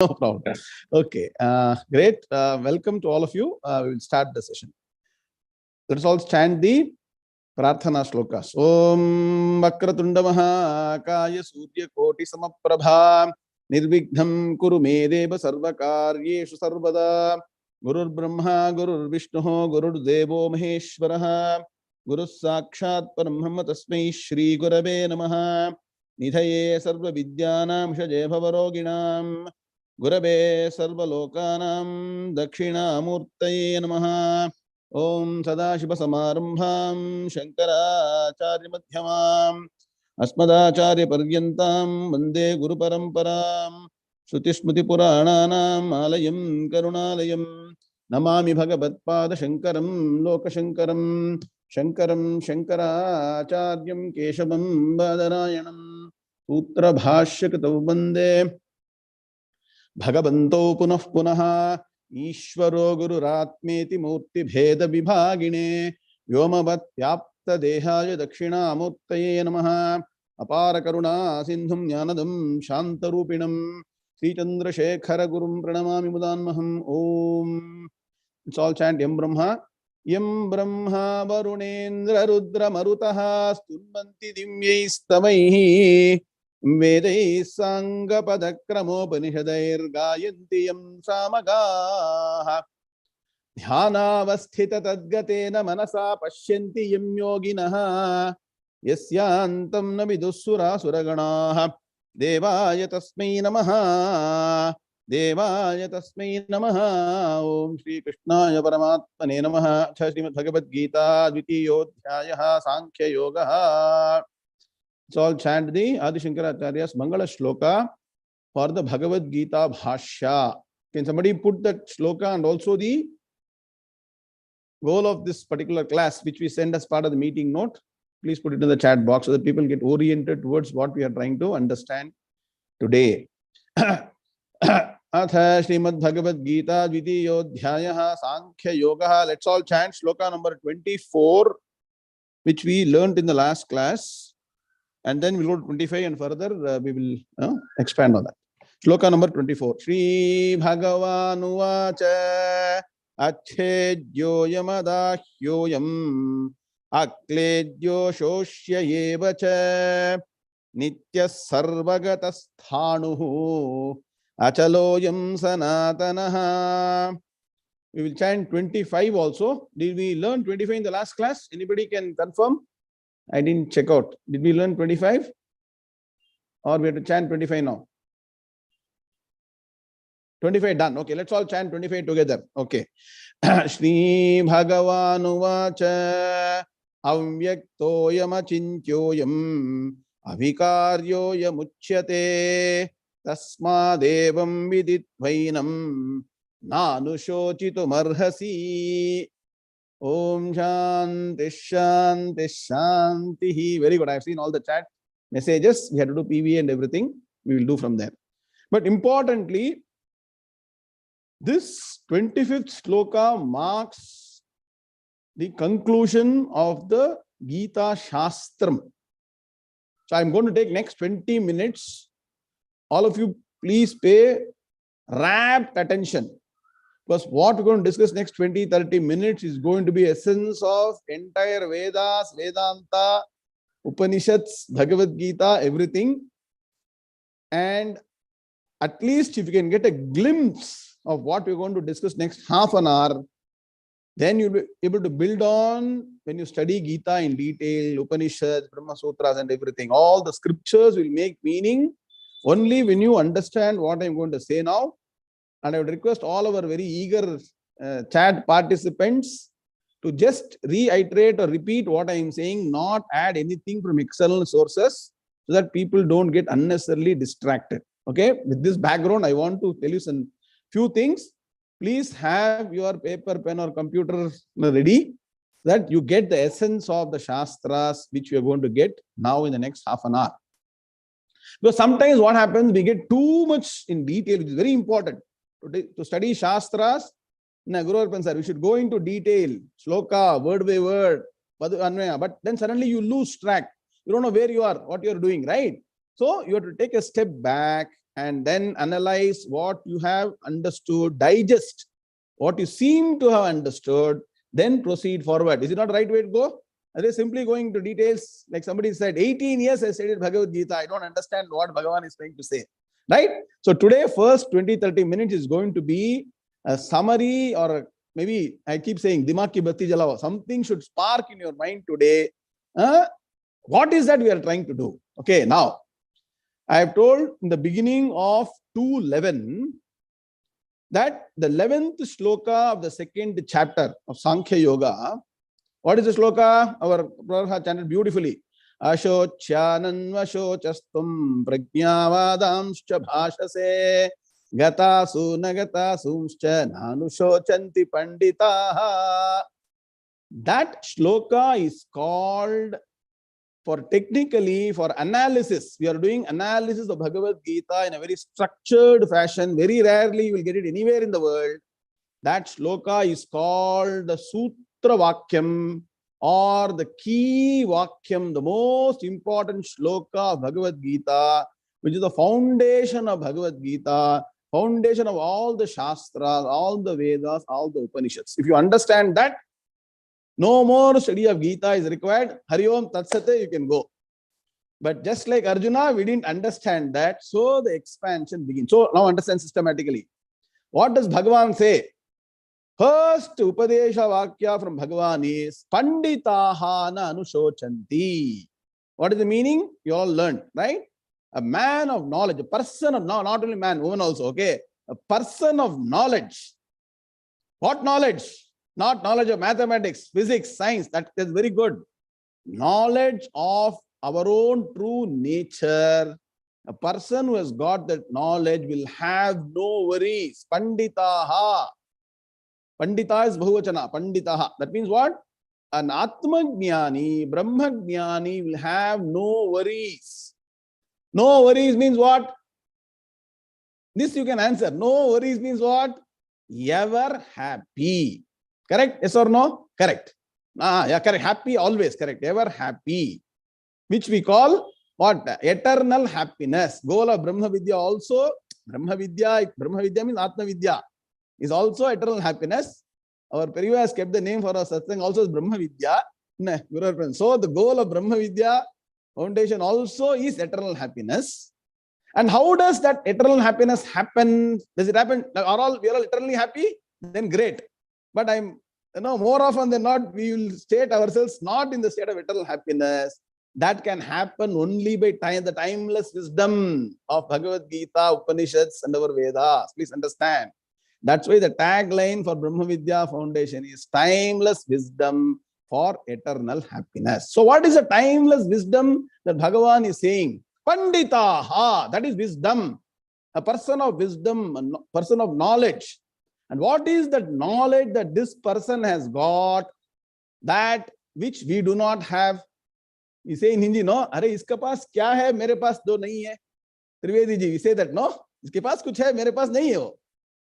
No problem. Okay, great. Welcome to all of you. We will start the session. Let us all chant the Prarthana Shlokas. Om Vakratunda Mahakaya Surya Koti Samaprabha Nirvignam Kuru Me Deva Sarvakaryeshu Sarvada Gurur Brahma Gurur Vishnu Gurur Devo Maheshwaraha Guru Sakshat Parambrahma Tasmai Shri Gurave Namaha Nidhaye Sarva Vidyanam Shaje Bhavaroginam Gurave Sarva Lokanam Dakshinamurtaye Namaha Om Sadashiva Samarambham Shankaracharya Madhyamam Asmadacharya Paryantam Vande Guru Paramparam Shruti Smriti Purananam Alayam Karunalayam Namami Bhagavatpada Shankaram Lokashankaram Shankaram Shankaracharyam Keshavam Badarayanam Putra Bhashyakatav Vande Bhagavanto Punah Punaha Ishvaro Guru Ratmeti Murti Bheda Vibhagine Vyomavat Vyapta Dehaya Dakshina Murtaye Namaha Apara Karuna Sindhum Jnanadam Shantarupinam Sri Chandra Shekhara Gurum Pranamami Mudanmaham Om. It's all chant Yam Brahma Varunendra Rudra Marutaha Stunbanti Dimyaistamaihi Vedai Sangha Padakramopanishadair Gayanti Yam Samagaha Dhyanavasthita Tadgatena Manasa Pashyanti Yam Yoginaha Yasyantam Navidussura Suraganaha Devaya Tasmai Namaha Devaya Tasmai Namaha Om Shri Krishnaya Paramatmane Namaha Srimad Bhagavad Gita Dvitiyodhyayaha Sankhya Yogaha. Let's all chant the Adi Shankaracharya's Mangala Shloka for the Bhagavad Gita Bhashya. Can somebody put that shloka and also the goal of this particular class, which we send as part of the meeting note? Please put it in the chat box so that people get oriented towards what we are trying to understand today. Atha Srimad Bhagavad Gita Dvitiyodhyayaha Sankhya Yogaha. Let's all chant shloka number 24, which we learned in the last class. And then we'll go to 25 and further we will expand on that. Shloka number 24. Shri Bhagavan Uvacha Achedyo Yamadahyoyam Akledyo Shoshya Yevacha Nitya Sarvagatasthānuhu Achaloyam Sanatanaha. We will chant 25 also. Did we learn 25 in the last class? Anybody can confirm? I didn't check out. Did we learn 25? Or we have to chant 25 now? 25 done. Okay, let's all chant 25 together. Okay. Shri Bhagavan Uvacha Avyaktoyam Achintyoyam Avikaryoyam Uchyate Tasmadevam Viditvainam Nanushochitum Arhasi. Om Shanti Shanti Shanti. Very good. I have seen all the chat messages. We had to do PV and everything. We will do from there. But importantly, this 25th sloka marks the conclusion of the Gita Shastram. So I'm going to take next 20 minutes. All of you, please pay rapt attention. Because what we're going to discuss next 20-30 minutes is going to be essence of entire Vedas, Vedanta, Upanishads, Bhagavad Gita, everything. And at least if you can get a glimpse of what we're going to discuss next half an hour, then you'll be able to build on when you study Gita in detail, Upanishads, Brahma Sutras and everything. All the scriptures will make meaning only when you understand what I'm going to say now. And I would request all our very eager chat participants to just reiterate or repeat what I am saying, not add anything from external sources so that people don't get unnecessarily distracted. Okay, with this background, I want to tell you some few things. Please have your paper, pen or computer ready so that you get the essence of the Shastras, which we are going to get now in the next half an hour. Because sometimes what happens, we get too much in detail, which is very important. To study Shastras, we should go into detail, shloka, word by word, but then suddenly you lose track. You don't know where you are, what you are doing, right? So you have to take a step back and then analyze what you have understood, digest what you seem to have understood, then proceed forward. Is it not the right way to go? Are they simply going to details? Like somebody said, 18 years I studied Bhagavad Gita. I don't understand what Bhagavan is trying to say. Right? So today, first 20-30 minutes is going to be a summary, or maybe I keep saying, Dimag ki batti jalawa. Something should spark in your mind today. What is that we are trying to do? Okay, now, I have told in the beginning of 2:11 that the 11th shloka of the second chapter of Sankhya Yoga, what is the shloka? Our brother has chanted beautifully. Ashocyananvashocastum prajnavadamscha bhashase gatasu nagatasumscha nanushocanti panditaha. That shloka is called, for technically, for analysis. We are doing analysis of Bhagavad Gita in a very structured fashion. Very rarely you will get it anywhere in the world. That shloka is called the Sutra Vakyam, or the key Vakyam, the most important shloka of Bhagavad Gita, which is the foundation of Bhagavad Gita, foundation of all the Shastras, all the Vedas, all the Upanishads. If you understand that, no more study of Gita is required. Hari Om Tat Sat, you can go. But just like Arjuna, we didn't understand that, so the expansion begins. So now understand systematically. What does Bhagavan say? First Upadesha Vakya from Bhagavan is Panditaha na anusochanti. What is the meaning? You all learned, right? A man of knowledge, a person of knowledge, not only man, woman also, okay? A person of knowledge. What knowledge? Not knowledge of mathematics, physics, science. That is very good. Knowledge of our own true nature. A person who has got that knowledge will have no worries. Panditaha. Pandita is Bahuvachana. Panditaha. That means what? An Atman-jnani, Brahma-jnani will have no worries. No worries means what? This you can answer. No worries means what? Ever happy. Correct? Yes or no? Correct. Yeah, correct. Happy always. Correct. Ever happy. Which we call what? Eternal happiness. Goal of Brahmavidya also. Brahmavidya means Atmavidya. Is also eternal happiness. Our Periva has kept the name for our satsang also is Brahmavidya. So the goal of Brahmavidya foundation also is eternal happiness. And how does that eternal happiness happen? Does it happen? We are all eternally happy? Then great. But more often than not, we will state ourselves not in the state of eternal happiness. That can happen only by the timeless wisdom of Bhagavad Gita, Upanishads, and our Vedas. Please understand. That's why the tagline for Brahmavidya Foundation is timeless wisdom for eternal happiness. So what is the timeless wisdom that Bhagavan is saying? Panditaha, that is wisdom. A person of wisdom, a person of knowledge. And what is that knowledge that this person has got, that which we do not have? We say in Hindi, no? Arey, iska paas kya hai, mere paas do nahi hai. Trivedi ji, we say that, no? Iske paas kuch hai, mere paas nahi hai wo.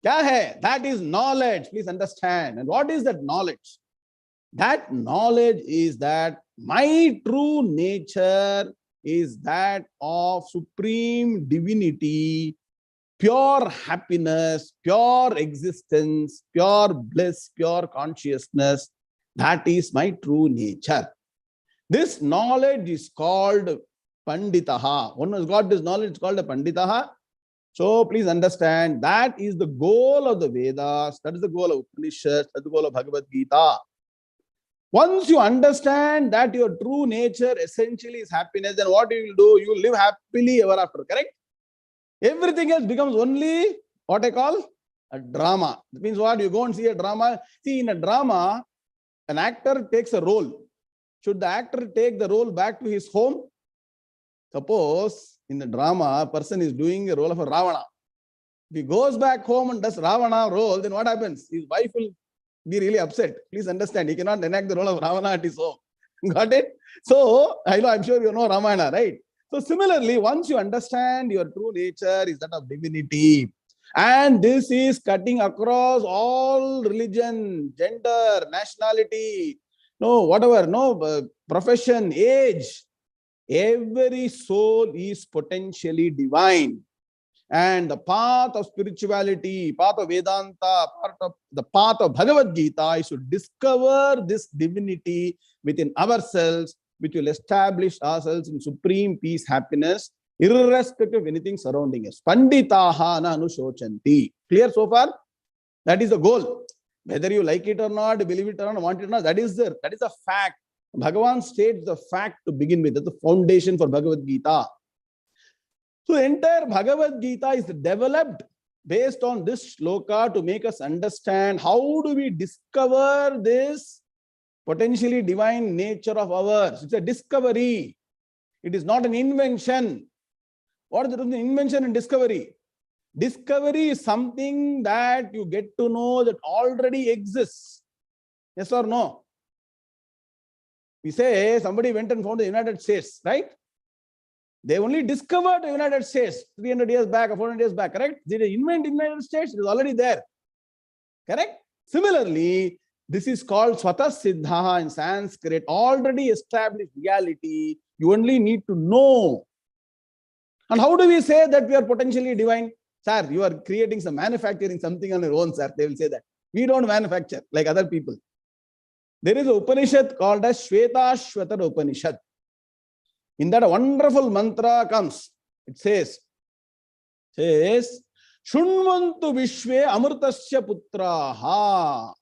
Kya hai? That is knowledge. Please understand. And what is that knowledge? That knowledge is that my true nature is that of supreme divinity, pure happiness, pure existence, pure bliss, pure consciousness. That is my true nature. This knowledge is called Panditaha. One who has got this knowledge is called a Panditaha. So please understand, that is the goal of the Vedas, that is the goal of Upanishads, that is the goal of Bhagavad Gita. Once you understand that your true nature essentially is happiness, then what you will do? You will live happily ever after, correct? Everything else becomes only what I call a drama. That means what? You go and see a drama. See, in a drama, an actor takes a role. Should the actor take the role back to his home? Suppose in the drama, a person is doing a role of a Ravana. If he goes back home and does Ravana role, then what happens? His wife will be really upset. Please understand, he cannot enact the role of Ravana at his home. Got it? So, I'm sure you know Ramayana, right? So similarly, once you understand your true nature is that of divinity, and this is cutting across all religion, gender, nationality, profession, age, every soul is potentially divine. And the path of spirituality, path of Vedanta, the path of Bhagavad Gita is to discover this divinity within ourselves, which will establish ourselves in supreme peace, happiness, irrespective of anything surrounding us. Panditaha na anushochanti. Clear so far? That is the goal. Whether you like it or not, believe it or not, want it or not, that is a fact. Bhagavan states the fact to begin with. That's the foundation for Bhagavad Gita. So the entire Bhagavad Gita is developed based on this shloka to make us understand how do we discover this potentially divine nature of ours. It's a discovery. It is not an invention. What is the difference between invention and discovery? Discovery is something that you get to know that already exists. Yes or no? We say somebody went and found the United States, right? They only discovered the United States 300 years back or 400 years back, correct? Did they invent the United States? It was already there, correct? Similarly, this is called Swatah Siddha in Sanskrit, already established reality. You only need to know. And how do we say that we are potentially divine? Sir, you are creating some manufacturing something on your own, sir. They will say that. We don't manufacture like other people. There is an Upanishad called as Shvetashvatara Upanishad. In that, a wonderful mantra comes. It says, Shunvantu Vishve Amritasya Putraha.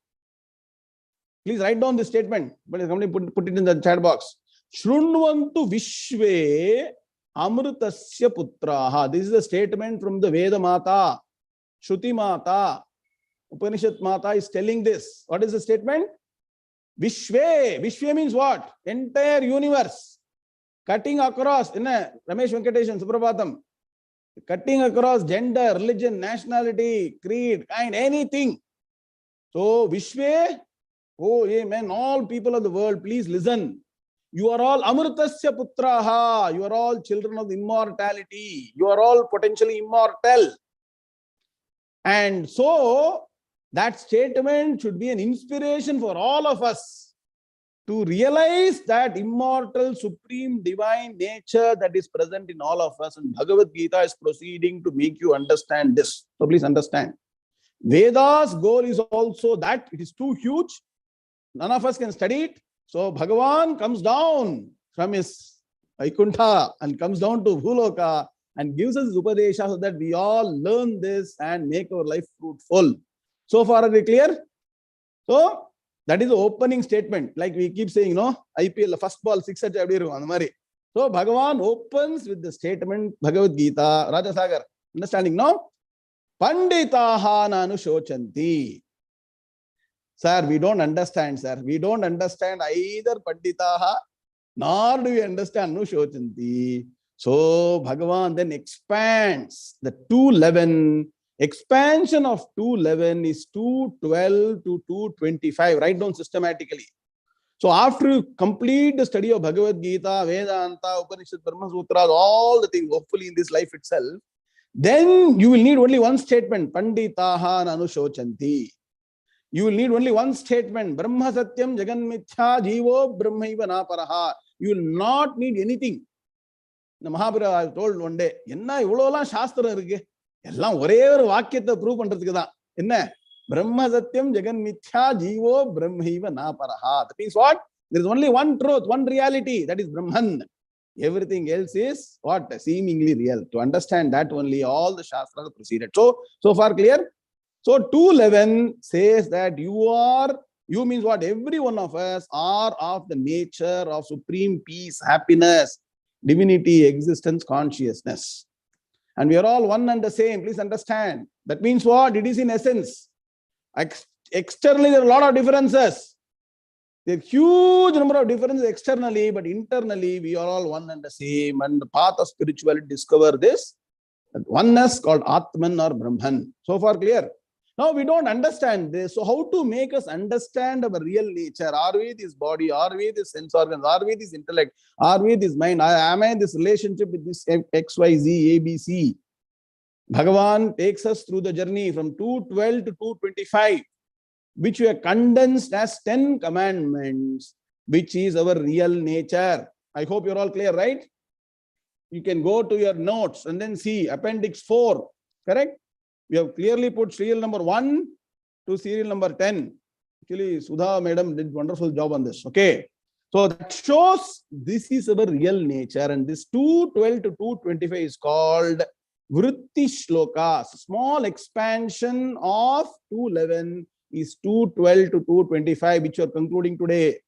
Please write down this statement. But somebody put it in the chat box. Shunvantu Vishve Amritasya Putraha. This is a statement from the Veda Mata, Shruti Mata. Upanishad Mata is telling this. What is the statement? Vishve. Vishve means what? Entire universe. Cutting across, Ramesh Venkateshan, Suprabhatam. Cutting across gender, religion, nationality, creed, kind, anything. So, Vishve, oh, amen, all people of the world, please listen. You are all Amritasya Putraha. You are all children of immortality. You are all potentially immortal. And so, that statement should be an inspiration for all of us to realize that immortal, supreme, divine nature that is present in all of us. And Bhagavad Gita is proceeding to make you understand this. So please understand. Veda's goal is also that it is too huge. None of us can study it. So Bhagavan comes down from his Vaikuntha and comes down to Bhuloka and gives us Upadesha so that we all learn this and make our life fruitful. So far, are we clear? So, that is the opening statement. Like we keep saying, IPL, the first ball, 6 at Abdiru. So, Bhagavan opens with the statement, Bhagavad Gita, Raja Sagar. Understanding now? Panditaha na anushochanti. Sir, we don't understand, sir. We don't understand either Panditaha, nor do we understand anushochanti. So, Bhagavan then expands the 211. Expansion of 211 is 212 to 225. Write down systematically. So after you complete the study of Bhagavad Gita, Vedanta, Upanishad, Brahma Sutras, all the things, hopefully in this life itself, then you will need only one statement, Panditaha Nanushochanti. You will need only one statement, Brahma Satyam Jagan Mithya Jivo Brahmaiva Naparaha. You will not need anything. The Mahabharata told one day, Enna Ivolola Shastra irukku. எல்லாம் ஒரே ஒரு வாக்கியத்தை prove பண்றதுக்கு தான் என்ன பிரம்ம சத்தியம் ஜெகன் மித்யா ஜீவோ பிரம்மைவ நாபரஹா. That means what? There is only one truth, one reality, that is Brahman. Everything else is what? Seemingly real. To understand that only all the Shastras proceeded. So far clear? So 211 says that you means what? Every one of us are of the nature of supreme peace, happiness, divinity, existence, consciousness. And we are all one and the same. Please understand. That means what? It is in essence. Externally, there are a lot of differences. There are huge number of differences externally, but internally, we are all one and the same. And the path of spirituality discover this. Oneness called Atman or Brahman. So far clear? Now we don't understand this. So how to make us understand our real nature? Are we this body? Are we this sense organs? Are we this intellect? Are we this mind? Am I this relationship with this X, Y, Z, A, B, C? Bhagavan takes us through the journey from 212 to 225, which we have condensed as 10 commandments, which is our real nature. I hope you're all clear, right? You can go to your notes and then see Appendix 4. Correct? We have clearly put serial number 1 to serial number 10. Actually, Sudha madam did wonderful job on this. Okay. So that shows this is our real nature, and this 212 to 225 is called Vritti Shlokas. Small expansion of 211 is 212 to 225, which you are concluding today.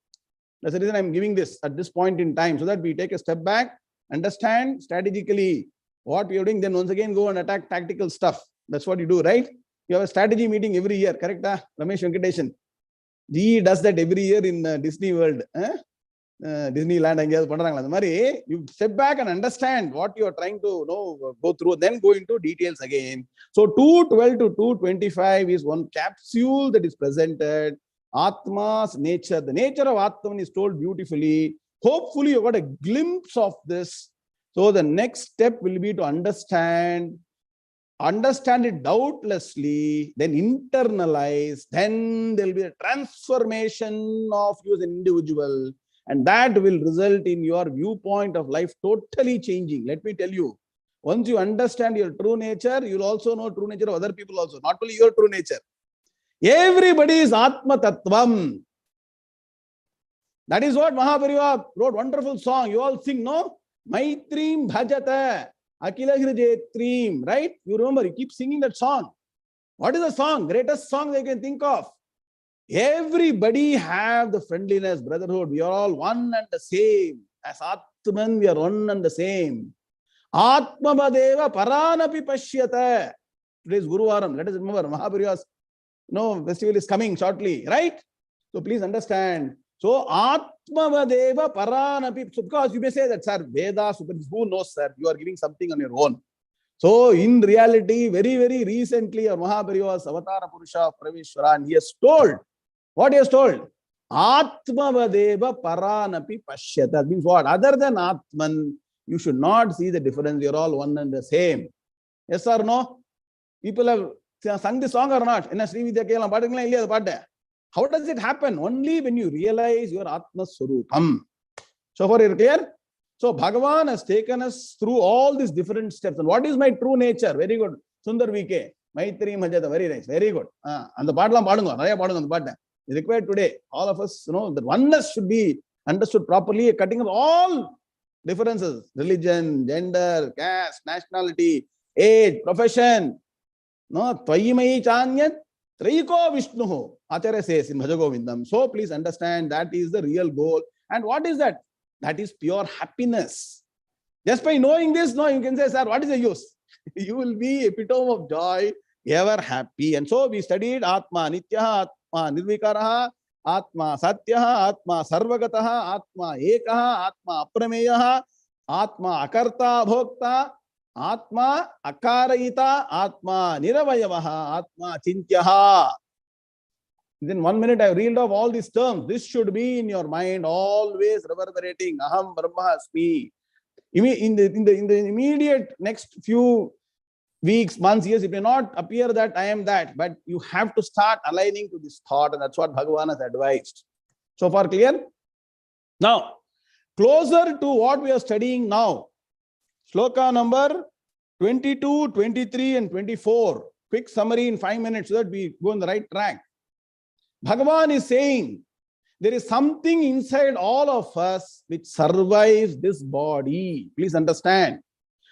That's the reason I'm giving this at this point in time, so that we take a step back, understand strategically what we are doing, then once again go and attack tactical stuff. That's what you do, right? You have a strategy meeting every year, correct? Ramesh Venkateshan. He does that every year in Disney World. Disneyland. You step back and understand what you are trying to go through, then go into details again. So 212 to 225 is one capsule that is presented. Atma's nature. The nature of Atman is told beautifully. Hopefully you got a glimpse of this. So the next step will be to understand it doubtlessly, then internalize, then there will be a transformation of you as an individual, and that will result in your viewpoint of life totally changing. Let me tell you, once you understand your true nature, you will also know true nature of other people also, not only your true nature. Everybody is Atma Tattvam. That is what Mahaparivā wrote, wonderful song. You all sing, no? Maitrim Bhajata, 𝐈𝐦𝐻𝐸𝐫𝐭𝐚𝐧𝐿, right? You remember, you keep singing that song. What is the song? Greatest song they can think of. Everybody have the friendliness, brotherhood. We are all one and the same. As Atman, we are one and the same. Atmavadeva paranapi pashyata. Today is Guru Varam. Let us remember, Mahaparivā's festival is coming shortly, right? So please understand. So Atmavadeva paranapi. So because you may say that, sir, Veda, who knows, sir? You are giving something on your own. So in reality, very, very recently, Mahaparivā's Avatara Purusha Praveshwara, and he has told, what he has told? Atmavadeva paranapi pashyata. That means what? Other than Atman, you should not see the difference. You are all one and the same. Yes or no? People have sung this song or not? How does it happen? Only when you realize your Atma Swarupam. So far, you're clear? So Bhagavan has taken us through all these different steps. And what is my true nature? Very good. Sundar VK. Maitri Majata. Very nice. Very good. And the Padlam Padunga. Raya Padunga the Padda. Is required today. All of us, that oneness should be understood properly, cutting up all differences. Religion, gender, caste, nationality, age, profession. No, Tvayimai Chanyat, Traiko Vishnuho. Acharya says in Bhajagovindam. So please understand that is the real goal. And what is that? That is pure happiness. Just by knowing this, you can say, sir, what is the use? You will be epitome of joy, ever happy. And so we studied Atma Nityaha, Atma Nirvikaraha, Atma Satyaha, Atma Sarvagataha, Atma Ekaha, Atma Aprameyaha, Atma Akarta Bhokta, Atma Akarayita, Atma Niravayavaha, Atma Chintyaha. Within 1 minute, I have reeled off all these terms. This should be in your mind, always reverberating. Aham Brahmasmi. In the immediate next few weeks, months, years, it may not appear that I am that, but you have to start aligning to this thought, and that's what Bhagavan has advised. So far, clear? Now, closer to what we are studying now, Shloka number 22, 23, and 24. Quick summary in 5 minutes so that we go on the right track. Bhagavan is saying, there is something inside all of us which survives this body. Please understand.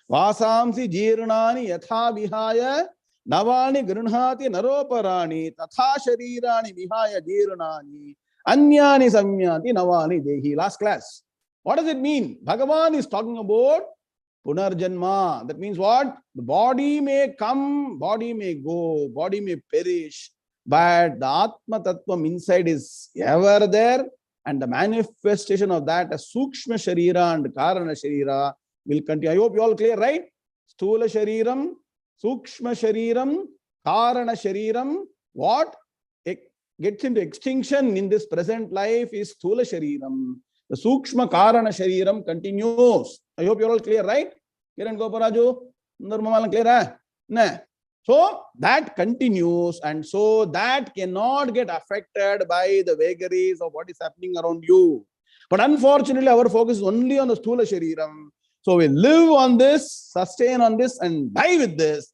Vasamsi jirnani yatha vihaya navani grunhati naroparani tatha sharirani vihaya jirnani anyani samyati navani dehi. Last class. What does it mean? Bhagavan is talking about Punarjanma. That means what? The body may come, body may go, body may perish, but the Atma Tattvam inside is ever there, and the manifestation of that as Sukshma Sharira and Karana Sharira will continue. I hope you all clear, right? Stula Shariram, Sukshma Shariram, Karana Shariram. What gets into extinction in this present life is Stula Shariram. The Sukshma Karana Shariram continues. I hope you're all clear, right? Kiran Goparaju, Ndarmamalan clear? Nah. So that continues, and so that cannot get affected by the vagaries of what is happening around you. But unfortunately, our focus is only on the Stula Shariram. So we live on this, sustain on this, and die with this.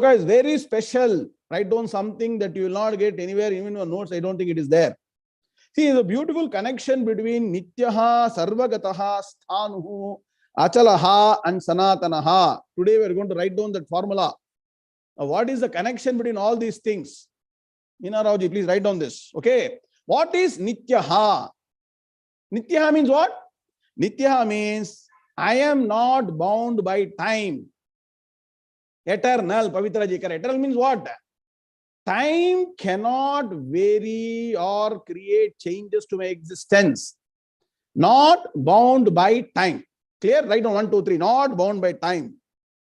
shloka is very special. Write down something that you will not get anywhere, even in your notes. I don't think it is there. See, there's a beautiful connection between Nityaha, Sarvagataha, Sthanuhu, Achalaha, and Sanatanaha. Today we are going to write down that formula. Now, what is the connection between all these things? Meena Rauji, please write down this. Okay. What is Nityaha? Nityaha means what? Nityaha means I am not bound by time. Eternal. Pavitra ji, eternal means what? Time cannot vary or create changes to my existence. Not bound by time. Clear? Write down 1, 2, 3. Not bound by time.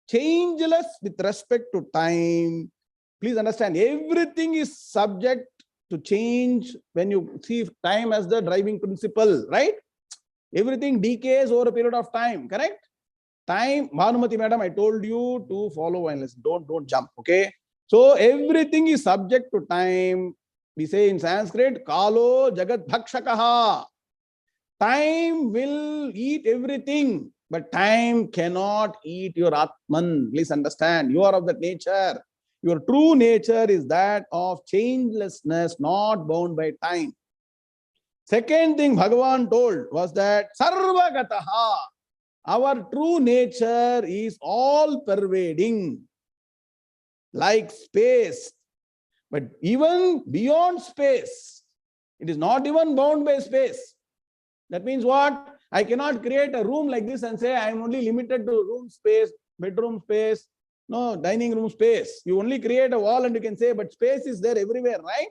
Changeless with respect to time. Please understand, everything is subject to change when you see time as the driving principle, right? Everything decays over a period of time, correct? Time, Bhanumati madam, I told you to follow and listen. Don't jump, okay? So everything is subject to time. We say in Sanskrit, Kalo Jagat Bhakshakaha. Time will eat everything, but time cannot eat your Atman. Please understand, you are of that nature. Your true nature is that of changelessness, not bound by time. Second thing Bhagavan told was that Sarvagataha, our true nature is all pervading, like space. But even beyond space, it is not even bound by space. That means what? I cannot create a room like this and say I am only limited to room space, bedroom space, no, dining room space. You only create a wall and you can say, but space is there everywhere, right?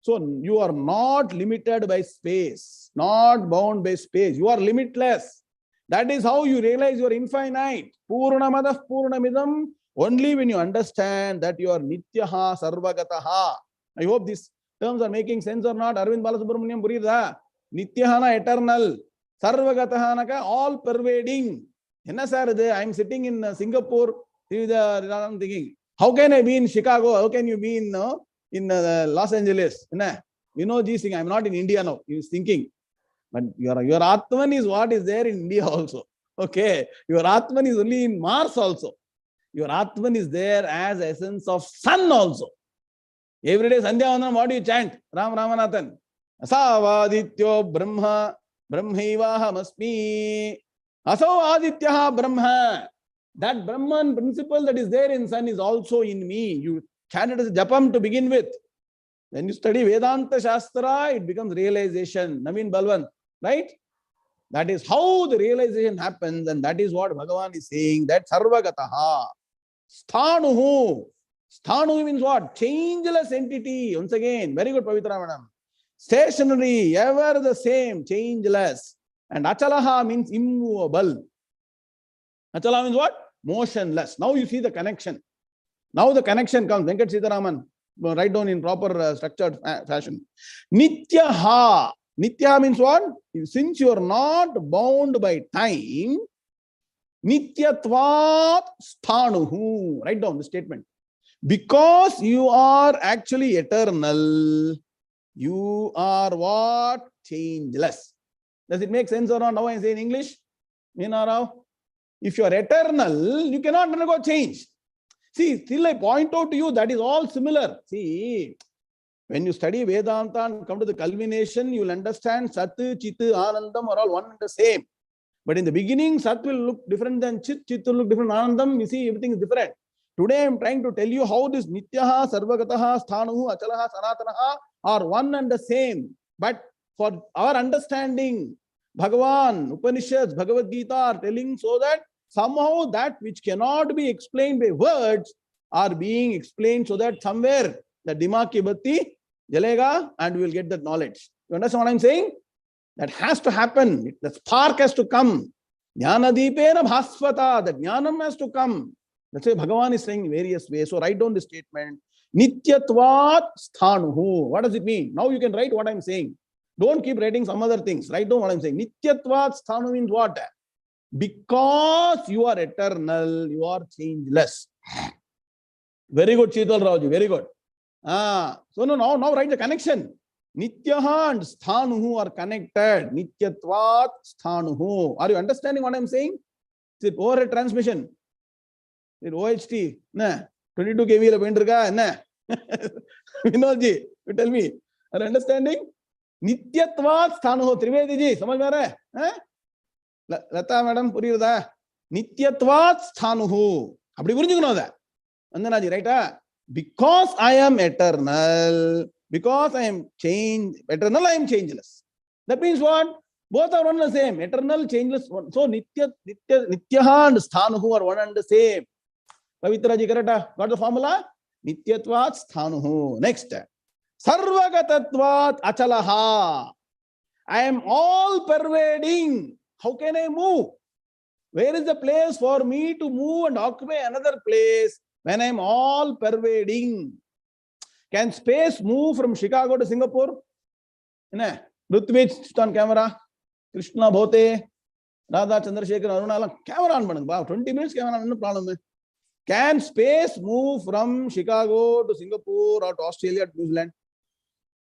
So you are not limited by space, not bound by space. You are limitless. That is how you realize you are infinite. Purnamadah Purnamidam. Only when you understand that you are Nityaha Sarvagataha. I hope these terms are making sense or not. Arvind Balasubramaniam Purida. Nityahana eternal. Sarvagatahana all pervading. I am sitting in Singapore. I'm thinking, how can I be in Chicago? How can you be in Los Angeles? 𝐕𝐸𝐺, I'm not in India now. He is thinking. But your Atman is what is there in India also. Okay. Your Atman is only in Mars also. Your Atman is there as essence of sun also. Every day, Sandhya Vandanam, what do you chant? Ram Ramanathan. Asavadityo Brahma, Brahmaivahamasmi. Aso Adityaha Brahma. That Brahman principle that is there in sun is also in me. You Chant it as a japam to begin with. When you study Vedanta Shastra, it becomes realization. Naveen Balwan, right? That is how the realization happens, and that is what Bhagavan is saying, that sarvagataha, sthanuhu. Sthanu means what? Changeless entity. Once again, very good, Pavitra Madam. Stationary, ever the same, changeless. And achalaha means immovable. Achala means what? Motionless. Now you see the connection. Now the connection comes. Venkat Sitaraman, write down in proper structured fashion. Nityaha. Nitya means what? Since you are not bound by time, nityatvat sthanuhu. Write down the statement. Because you are actually eternal, you are what? Changeless. Does it make sense or not? Now I say in English. If you are eternal, you cannot undergo change. See, still I point out to you that is all similar. See, when you study Vedanta and come to the culmination, you will understand Sat, Chit, Anandam are all one and the same. But in the beginning, Sat will look different than Chit, Chit will look different than Anandam. You see, everything is different. Today I am trying to tell you how this Nityaha, Sarvagataha, Sthanuhu, Achalaha, Sanatanaha are one and the same. But for our understanding, Bhagavan, Upanishads, Bhagavad Gita are telling so that somehow that which cannot be explained by words are being explained so that somewhere the Dimag ki batti jalega and we will get that knowledge. You understand what I am saying? That has to happen. The spark has to come. Jnanadipena bhasvata. The jnanam has to come. That's why Bhagavan is saying in various ways. So write down the statement. Nityatvat sthanuhu. What does it mean? Now you can write what I am saying. Don't keep writing some other things. Write down what I am saying. Nityatvat sthanu means what? Because you are eternal, you are changeless. Very good, Chital Rauji. Very good. So now write the connection. Nityaha and sthanuhu are connected. Nityatvat sthanuhu. Are you understanding what I am saying? Is it overhead transmission? Is it OHT? Nah. 22 kV la painterka? Nah. Vinodji, you tell me. Are you understanding? Nityatvat sthanuhu. Trivedi ji, samajh mein aa raha hai? Lata madam, puriyuda. Nityatvat sthanuhu. Appadi purinjukonu adha. Andanaji, right? Because I am eternal, because I am eternal, I am changeless. That means what? Both are one and the same. Eternal, changeless. So Nityaha and Sthanuhu are one and the same. Pavitra ji, correct? Got the formula? Nityatvat Sthanuhu. Next. Sarvagatatvat Achalaha. I am all pervading. How can I move? Where is the place for me to move and occupy another place when I am all pervading? Can space move from Chicago to Singapore? Rutvich, switch on camera. Krishna Bhote, Radha Chandrasekhar, Arunala, camera on banang. 20 minutes camera on, no problem. Can space move from Chicago to Singapore or to Australia to New Zealand?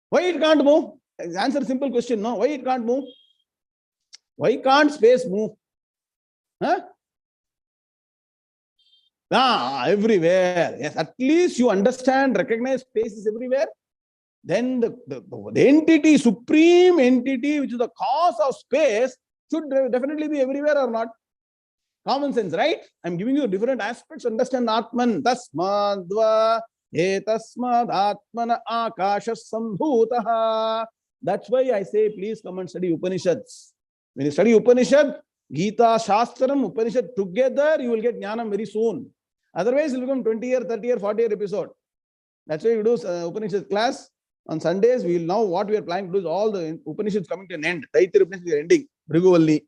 Why it can't move? Answer simple question. No, why it can't move? Why can't space move? Everywhere. Yes, at least you understand, recognize space is everywhere. Then the entity, supreme entity, which is the cause of space, should definitely be everywhere or not. Common sense, right? I'm giving you different aspects to understand Atman. Tasmadva etasmad Atmana akashas sambhutaha. That's why I say, please come and study Upanishads. When you study Upanishad, Gita, Shastram, Upanishad together, you will get Jnanam very soon. Otherwise, it will become 20-year, 30-year, 40-year episode. That's why we do Upanishad class. On Sundays, we will now, what we are planning to do is all the Upanishads coming to an end. Taittiriya Upanishad is ending. Bhrigu.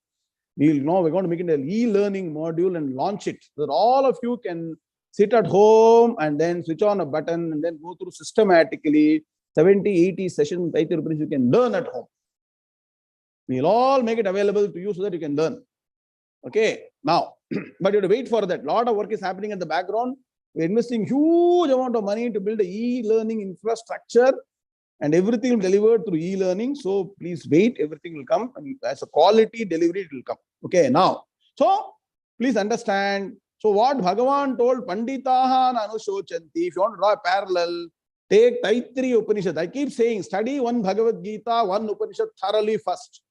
We're going to make it an e-learning module and launch it. So that all of you can sit at home and then switch on a button and then go through systematically 70, 80 sessions Taittiriya Upanishad you can learn at home. We'll all make it available to you so that you can learn. Okay, now, but you have to wait for that. A lot of work is happening in the background. We're investing huge amount of money to build an e-learning infrastructure and everything will be delivered through e-learning. So please wait, everything will come. And as a quality delivery, it will come. Okay, now, so please understand. So what Bhagavan told Panditaha Nanushochanti, if you want to draw a parallel, take Taittiriya Upanishad. I keep saying, study one Bhagavad Gita, one Upanishad thoroughly first.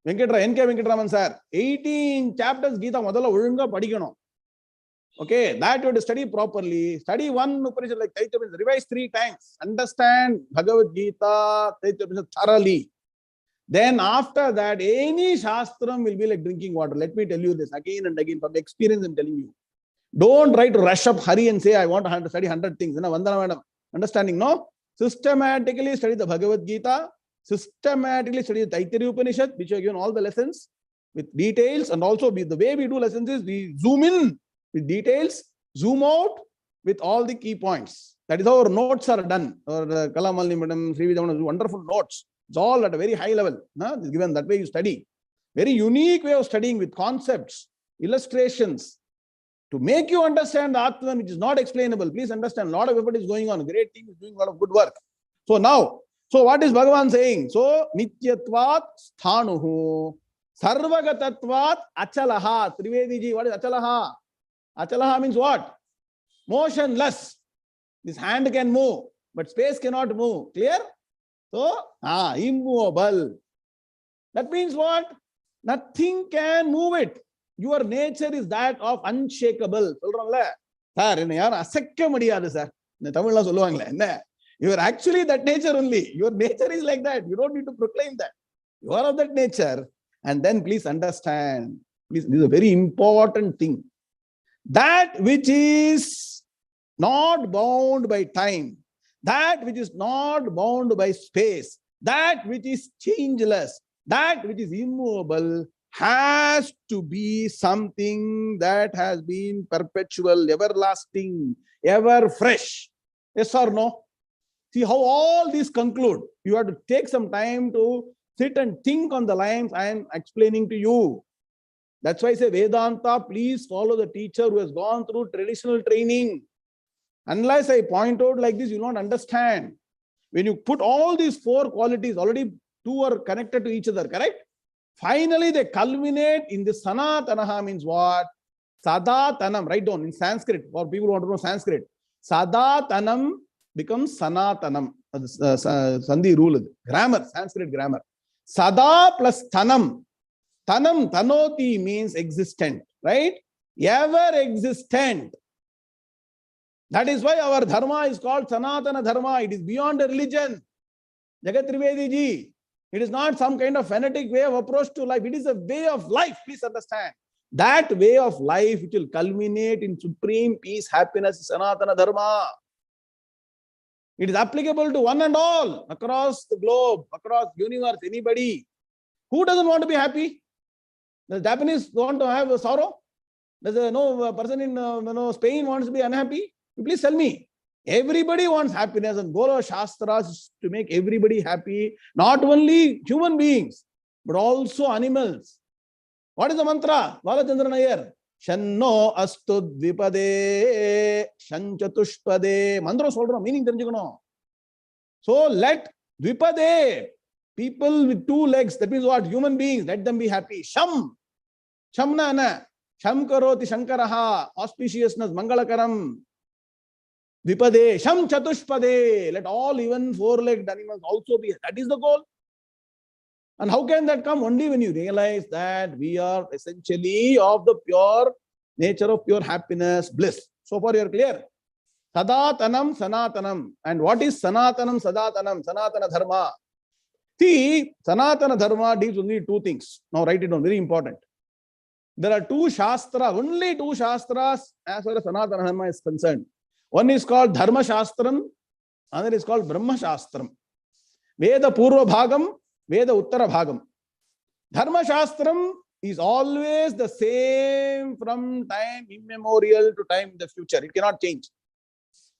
Venkatraman sir, 18 chapters Gita Madala Urunga Padikano. Okay, that you have to study properly. Study one Upanishad like Taitya Upanishad, revise 3 times. Understand Bhagavad Gita, Taitya Upanishad thoroughly. Then after that, any Shastram will be like drinking water. Let me tell you this again and again from experience. I'm telling you. Don't try to rush up, hurry and say, I want to study 100 things. Vandana madam, understanding? No. Systematically study the Bhagavad Gita. Systematically study the Taittiriya Upanishad, which are given all the lessons with details. And also the way we do lessons is we zoom in with details, zoom out with all the key points. That is how our notes are done. Or Kalamalini madam, Srividhamana, wonderful notes. It's all at a very high level. It's given that way you study. Very unique way of studying with concepts, illustrations, to make you understand the Atman, which is not explainable. Please understand, a lot of effort is going on. Great team is doing a lot of good work. So now, what is Bhagavan saying? So, Nityatvat sthanuhu, sarvagatatvat achalaha. Trivedi ji, what is achalaha? Achalaha means what? Motionless. This hand can move, but space cannot move. Clear? So, immovable. That means what? Nothing can move it. Your nature is that of unshakable. You are actually that nature only. Your nature is like that. You don't need to proclaim that. You are of that nature. And then please understand, please, this is a very important thing. That which is not bound by time, that which is not bound by space, that which is changeless, that which is immovable, has to be something that has been perpetual, everlasting, ever fresh. Yes or no? See how all these conclude. You have to take some time to sit and think on the lines I am explaining to you. That's why I say Vedanta, please follow the teacher who has gone through traditional training. Unless I point out like this, you will not understand. When you put all these 4 qualities, already 2 are connected to each other, correct? Finally, they culminate in the Sanatanaha means what? Sadatanam. Write down in Sanskrit for people who want to know Sanskrit. Sadatanam becomes Sanatanam. Sandhi rule. Grammar, Sanskrit grammar. Sada plus Tanam. Tanam, Tanoti means existent, right? Ever existent. That is why our Dharma is called Sanatana Dharma. It is beyond a religion. Jagat Trivedi ji. It is not some kind of fanatic way of approach to life. It is a way of life. Please understand. That way of life which will culminate in supreme peace, happiness, Sanatana Dharma. It is applicable to one and all across the globe, across universe, anybody. Who doesn't want to be happy? Does Japanese want to have sorrow? Does no person in Spain wants to be unhappy? Please tell me. Everybody wants happiness, and Golo Shastras is to make everybody happy, not only human beings, but also animals. What is the mantra? Balachandran Iyer. Shanno astu dvipade, shanchatushpade. Mantra solra, meaning தெரிஞ்சுக்கணும். So let dvipade, people with 2 legs, that means what? Human beings, let them be happy. Sham. Shamna na. Sham karoti shankaraha. Auspiciousness, mangalakaram. Vipade, Sham Chatushpade. Let all even 4-legged animals also be. That is the goal. And how can that come? Only when you realize that we are essentially of the pure nature of pure happiness, bliss. So far you are clear. Sadatanam, Sanatanam. And what is Sanatanam, Sadatanam, Sanatana Dharma? See, Sanatana Dharma deals only 2 things. Now write it down, very important. There are 2 Shastras, only 2 Shastras as far as Sanatana Dharma is concerned. One is called Dharma Shastram, another is called Brahma Shastram. Veda Purva Bhagam, Veda Uttara Bhagam. Dharma Shastram is always the same from time immemorial to time in the future. It cannot change.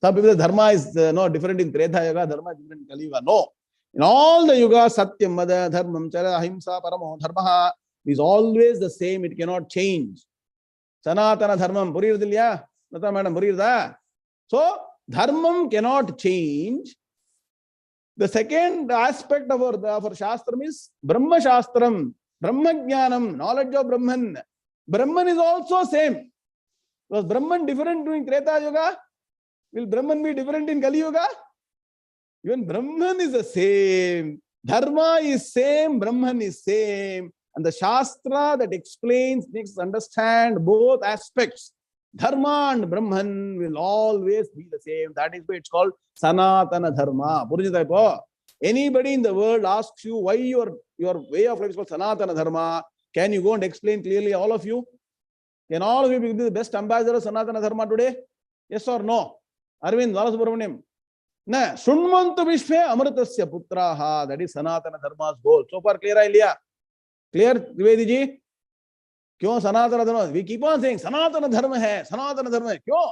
Some people say Dharma is different in Treta Yuga, Dharma is different in Kali Yuga. No. In all the Yugas, Satyam, Mada, Dharmam, Chara, Ahimsa, Paramo, Dharmaha is always the same. It cannot change. Sanatana Dharmam, Purirudilya? Nata madam, Purirda? So, Dharmam cannot change. The second aspect of our Shastram is Brahma Shastram, Brahma Jnanam, knowledge of Brahman. Brahman is also same. Was Brahman different during Treta Yuga? Will Brahman be different in Kali Yuga? Even Brahman is the same. Dharma is same, Brahman is same. And the Shastra that explains, makes us understand both aspects. Dharma and Brahman will always be the same. That is why it's called Sanatana Dharma. Anybody in the world asks you why your way of life is called Sanatana Dharma, can you go and explain clearly, all of you? Can all of you be the best ambassador of Sanatana Dharma today? Yes or no? Arvind, Balasubramaniam. Na, Sunmantu Vishve Amritasya Putraha. That is Sanatana Dharma's goal. So far, clear idea? Clear, Trivedi ji? Kyun Sanatana Dharma? We keep on saying Sanatana Dharma hai, Sanatana Dharma hai. Kyun?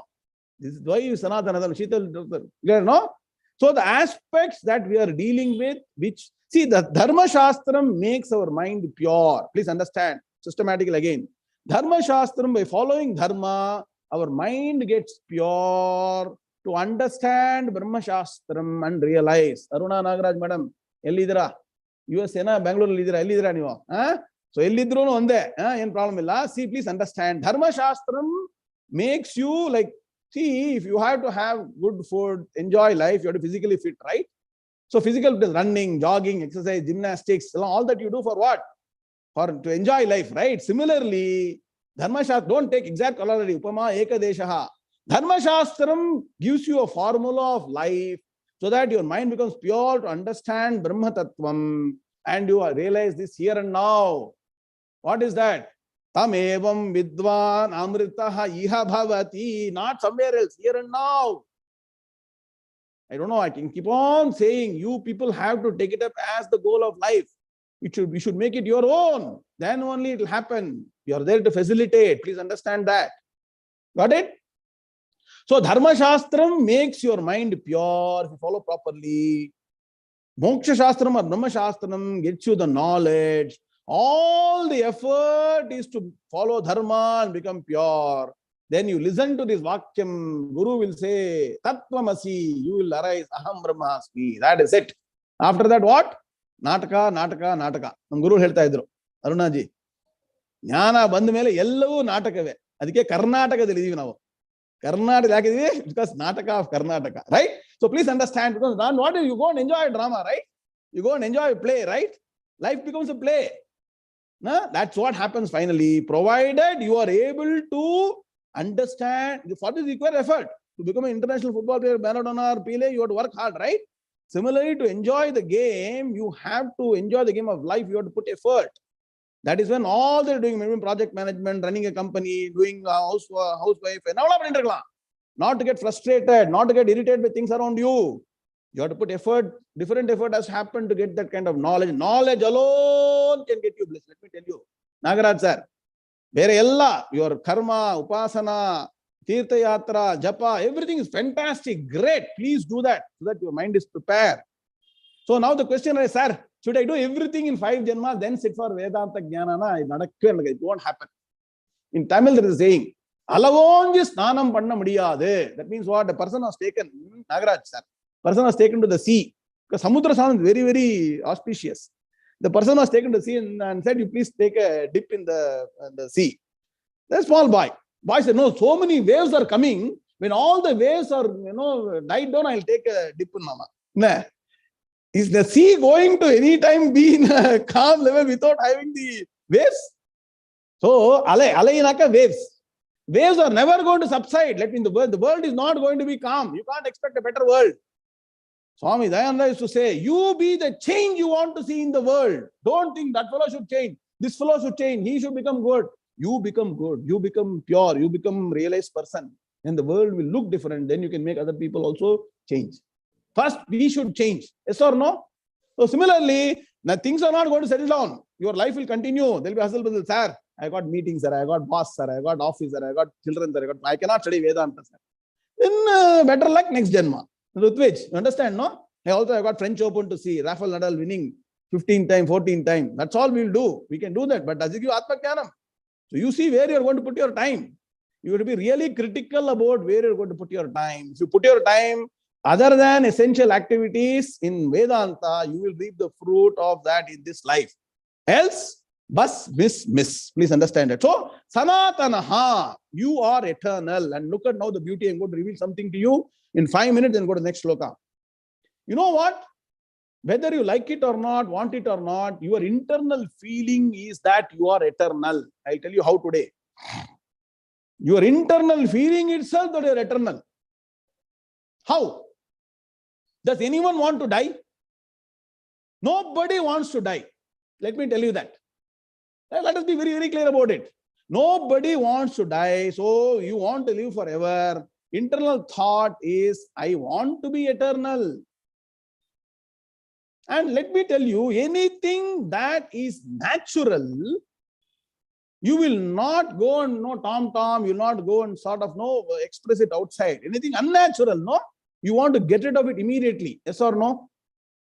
This is why Sanatana Dharma. Sheetal, clear, no? So the aspects that we are dealing with, which, see, the Dharma Shastram makes our mind pure. Please understand, systematically again. Dharma Shastram, by following Dharma, our mind gets pure to understand Brahma Shastram and realize. Aruna Nagaraj madam, Ellidra, US na Bangalore Ellidra nivo. So Ellidru no onde, en problem illa. See, please understand. Dharma Shastram makes you like, see, if you have to have good food, enjoy life, you have to physically fit, right? So physical is running, jogging, exercise, gymnastics, all that you do for what? For to enjoy life, right? Similarly, Dharma Shastram, don't take exact already. Upama ekadeshaha. Dharma Shastram gives you a formula of life so that your mind becomes pure to understand Brahma Tattvam and you realize this here and now. What is that? Tamevam vidvan amritaha iha bhavati. Not somewhere else, here and now. I don't know, I can keep on saying, you people have to take it up as the goal of life. You should make it your own. Then only it will happen. You are there to facilitate. Please understand that. Got it? So Dharma Shastram makes your mind pure if you follow properly. Moksha Shastram or Brahma Shastram gets you the knowledge. All the effort is to follow Dharma and become pure. Then you listen to this Vakyam. Guru will say, Tattvamasi, you will arise, Aham Brahmasmi. That is it. After that, what? Nataka, Nataka, Nataka. Guru ಹೇಳ್ತಾ ಇದ್ರು ಅರುಣಾಜಿ ಜ್ಞಾನ ಬಂದ ಮೇಲೆ ಎಲ್ಲವೂ ನಾಟಕವೇ. ಅದಕ್ಕೆ ಕರ್ನಾಟಕದಲ್ಲಿ ಇದೀವಿ ನಾವು. Karnataka ಯಾಕಿದೀವಿ? Because Nataka of Karnataka, right? So please understand, because what is, you go and enjoy drama, right? You go and enjoy a play, right? Life becomes a play. That's what happens finally, provided you are able to understand. For this require effort. To become an international football player, Maradona or Pele, you have to work hard, right? Similarly, to enjoy the game, you have to enjoy the game of life, you have to put effort. That is when all they're doing, maybe project management, running a company, doing housewife, and all, not to get frustrated, not to get irritated with things around you. You have to put effort. Different effort has happened to get that kind of knowledge. Knowledge alone can get you bliss. Let me tell you. Nagaraj sir, your karma, upasana, tirtha yatra, japa, everything is fantastic, great. Please do that so that your mind is prepared. So now the question is, sir, should I do everything in 5 janmas, then sit for Vedanta Jnana? It won't happen. In Tamil, there is a saying, Alavonji snanam panna mudiyade. That means what? The person was taken, Nagaraj sir, person was taken to the sea. Because Samudra sounds very, very auspicious. The person was taken to the sea and said, you please take a dip in the sea. The small boy. Boy said, no, so many waves are coming. When all the waves are, died down, I'll take a dip in mama. Nah. Is the sea going to any time be in a calm level without having the waves? So, alayinaka waves. Waves are never going to subside. Let me, the world is not going to be calm. You can't expect a better world. Swami Dayananda used to say, you be the change you want to see in the world. Don't think that fellow should change. This fellow should change. He should become good. You become good. You become pure. You become realized person. And the world will look different. Then you can make other people also change. First, we should change. Yes or no? So similarly, now things are not going to settle down. Your life will continue. There will be hustle bustle. Sir, I got meetings, sir. I got boss, sir. I got office, sir. I got children, sir. I cannot study Vedanta, sir. Then better luck next Janma. Rutvij, you understand, no? I got French Open to see. Rafael Nadal winning 15 times, 14 times. That's all we'll do. We can do that. But does it give Atma Jnanam? So you see where you're going to put your time. You have to be really critical about where you're going to put your time. If you put your time other than essential activities in Vedanta, you will reap the fruit of that in this life. Else, bus, miss. Please understand it. So, Sanatanaha, you are eternal. And look at now the beauty. I'm going to reveal something to you in 5 minutes and go to the next sloka. You know what? Whether you like it or not, want it or not, your internal feeling is that you are eternal. I'll tell you how today. Your internal feeling itself that you are eternal. How? Does anyone want to die? Nobody wants to die. Let me tell you that. Let us be very, very clear about it. Nobody wants to die. So you want to live forever. Internal thought is, I want to be eternal. And let me tell you, anything that is natural, you will not go and tom-tom, you will not go and sort of express it outside. Anything unnatural, you want to get rid of it immediately. Yes or no?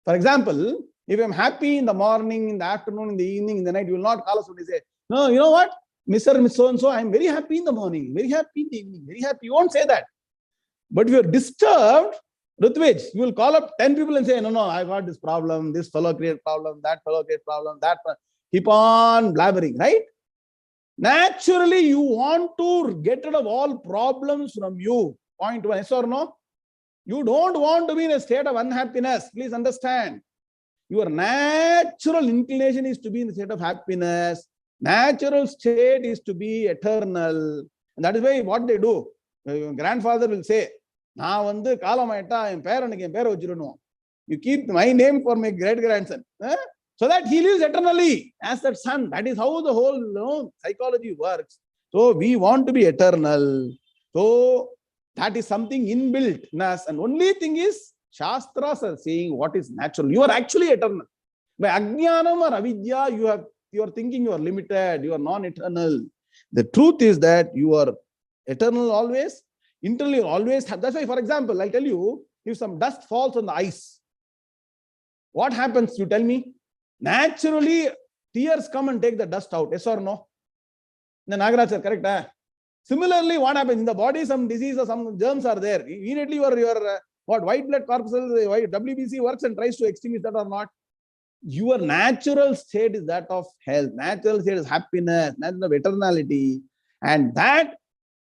For example, if I'm happy in the morning, in the afternoon, in the evening, in the night, you will not call us and say, no, you know what? Mr. and Miss So-and-so, I'm very happy in the morning, very happy in the evening, very happy. You won't say that. But if you're disturbed, Rutvej, you will call up 10 people and say, no, I got this problem, this fellow created problem, that fellow created problem, that. Keep on blabbering, right? Naturally, you want to get rid of all problems from you. Point one, yes or no? You don't want to be in a state of unhappiness. Please understand. Your natural inclination is to be in the state of happiness. Natural state is to be eternal. And that is why what they do. Your grandfather will say, you keep my name for my great-grandson. So that he lives eternally as that son. That is how the whole psychology works. So we want to be eternal. So that is something inbuilt in us. And only thing is, Shastras are saying what is natural. You are actually eternal. By Ajnanam or Avidya, you are thinking you are limited, you are non-eternal. The truth is that you are eternal always. Internally always have. That's why, for example, I'll tell you, if some dust falls on the ice, what happens? You tell me. Naturally, tears come and take the dust out. Yes or no? The Nagaraj sir, correct? Similarly, what happens in the body? Some disease or some germs are there. Immediately, your white blood corpuscles, WBC works and tries to extinguish that or not. Your natural state is that of health. Natural state is happiness, natural of eternality, and that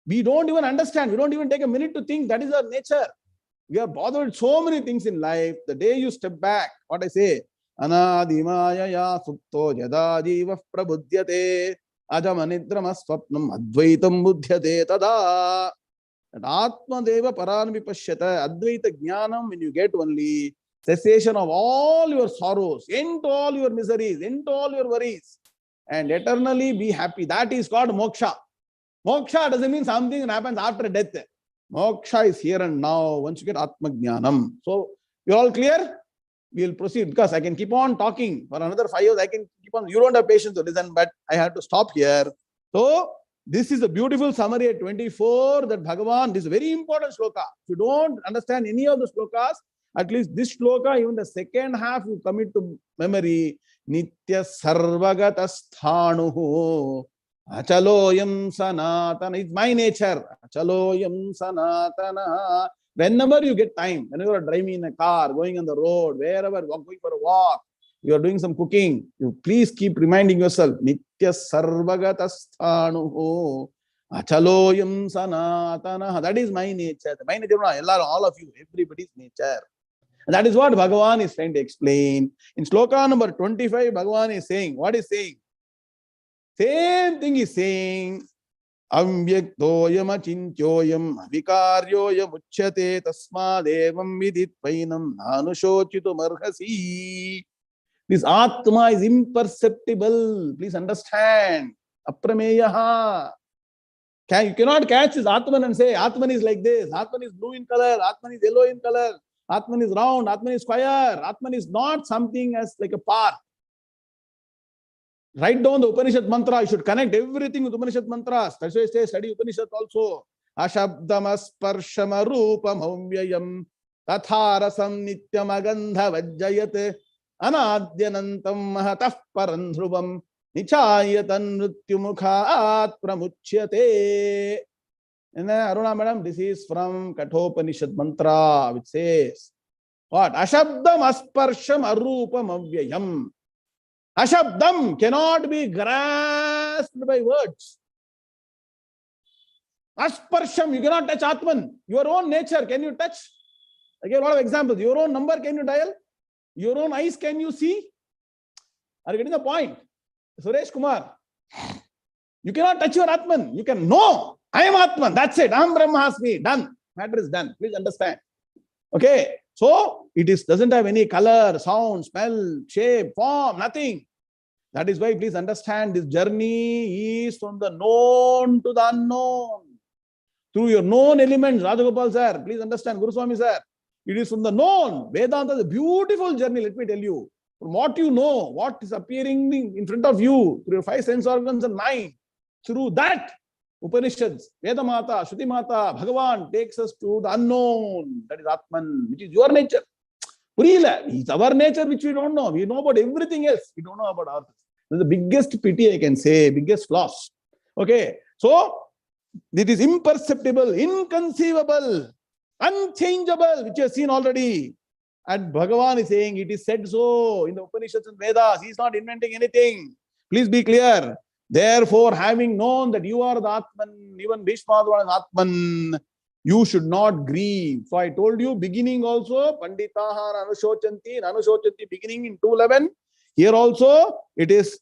we don't even understand. We don't even take a minute to think that is our nature. We are bothered with so many things in life. The day you step back, what I say, Anadimayaya supto yada jiva prabudhyate ajamanidram swapnam advaitam budhyate tada. That Atma deva paran vipashyata Advaita jnanam, when you get only cessation of all your sorrows, end to all your miseries, end to all your worries, and eternally be happy. That is called moksha. Moksha doesn't mean something that happens after death. Moksha is here and now once you get Atma Jnanam. So, you're all clear? We'll proceed because I can keep on talking for another 5 years. I can keep on. You don't have patience to listen, but I have to stop here. So, this is a beautiful summary at 24 that Bhagavan, this is a very important shloka. If you don't understand any of the shlokas, at least this shloka, even the second half, you commit to memory. Nitya sarvagatasthānuhu achaloyam sanatana. It's my nature. Achaloyam sanatana. Whenever you get time, whenever you are driving in a car, going on the road, wherever, going for a walk, you are doing some cooking, you please keep reminding yourself, Nitya sarvagatasthānuhu achaloyam sanatana. That is my nature. My nature, all of you, everybody's nature. And that is what Bhagavan is trying to explain. In sloka number 25, Bhagavan is saying, what is saying? Same thing is saying, Avyaktoyam achintyoyam avikaryoyam uchyate tasmadevam viditvainam nanushochitum arhasi. This Atma is imperceptible. Please understand. Aprameyaha. You cannot catch this Atman and say, Atman is like this. Atman is blue in color. Atman is yellow in color. Atman is round. Atman is square. Atman is not something as like a part. Write down the Upanishad mantra. You should connect everything with Upanishad mantras. That's why I say study Upanishad also. Ashabdamasparsham arupam avyayam tatharasam nityam agandha vajjayate anadyanantam mahatah parandhrubam nichayatan nrutyumukhat pramuchyate. And then Aruna madam, this is from Kathopanishad mantra, which says, what? Ashabdam asparsham arupam avyayam. Ashabdam cannot be grasped by words. Asparsham, you cannot touch Atman. Your own nature, can you touch? I give a lot of examples. Your own number, can you dial? Your own eyes, can you see? Are you getting the point? Suresh Kumar, you cannot touch your Atman. You can know. I am Atman. That's it. Aham Brahmasmi. Done. Matter is done. Please understand. Okay. So it doesn't have any color, sound, smell, shape, form, nothing. That is why please understand this journey is from the known to the unknown. Through your known elements, Rajagopal sir, please understand, Guru Swami sir. It is from the known. Vedanta is a beautiful journey, let me tell you. From what you know, what is appearing in front of you, through your five sense organs and mind, through that, Upanishads, Vedamata, Shrutimata, Bhagavan takes us to the unknown. That is Atman, which is your nature. It's our nature which we don't know. We know about everything else. We don't know about ourselves. That's the biggest pity I can say, biggest loss. Okay, so it is imperceptible, inconceivable, unchangeable, which you have seen already. And Bhagavan is saying, it is said so in the Upanishads and Vedas. He is not inventing anything. Please be clear. Therefore, having known that you are the Atman, even Bhishma is Atman, you should not grieve. So I told you, beginning also, Panditaha Anushocanti, beginning in 211. Here also, it is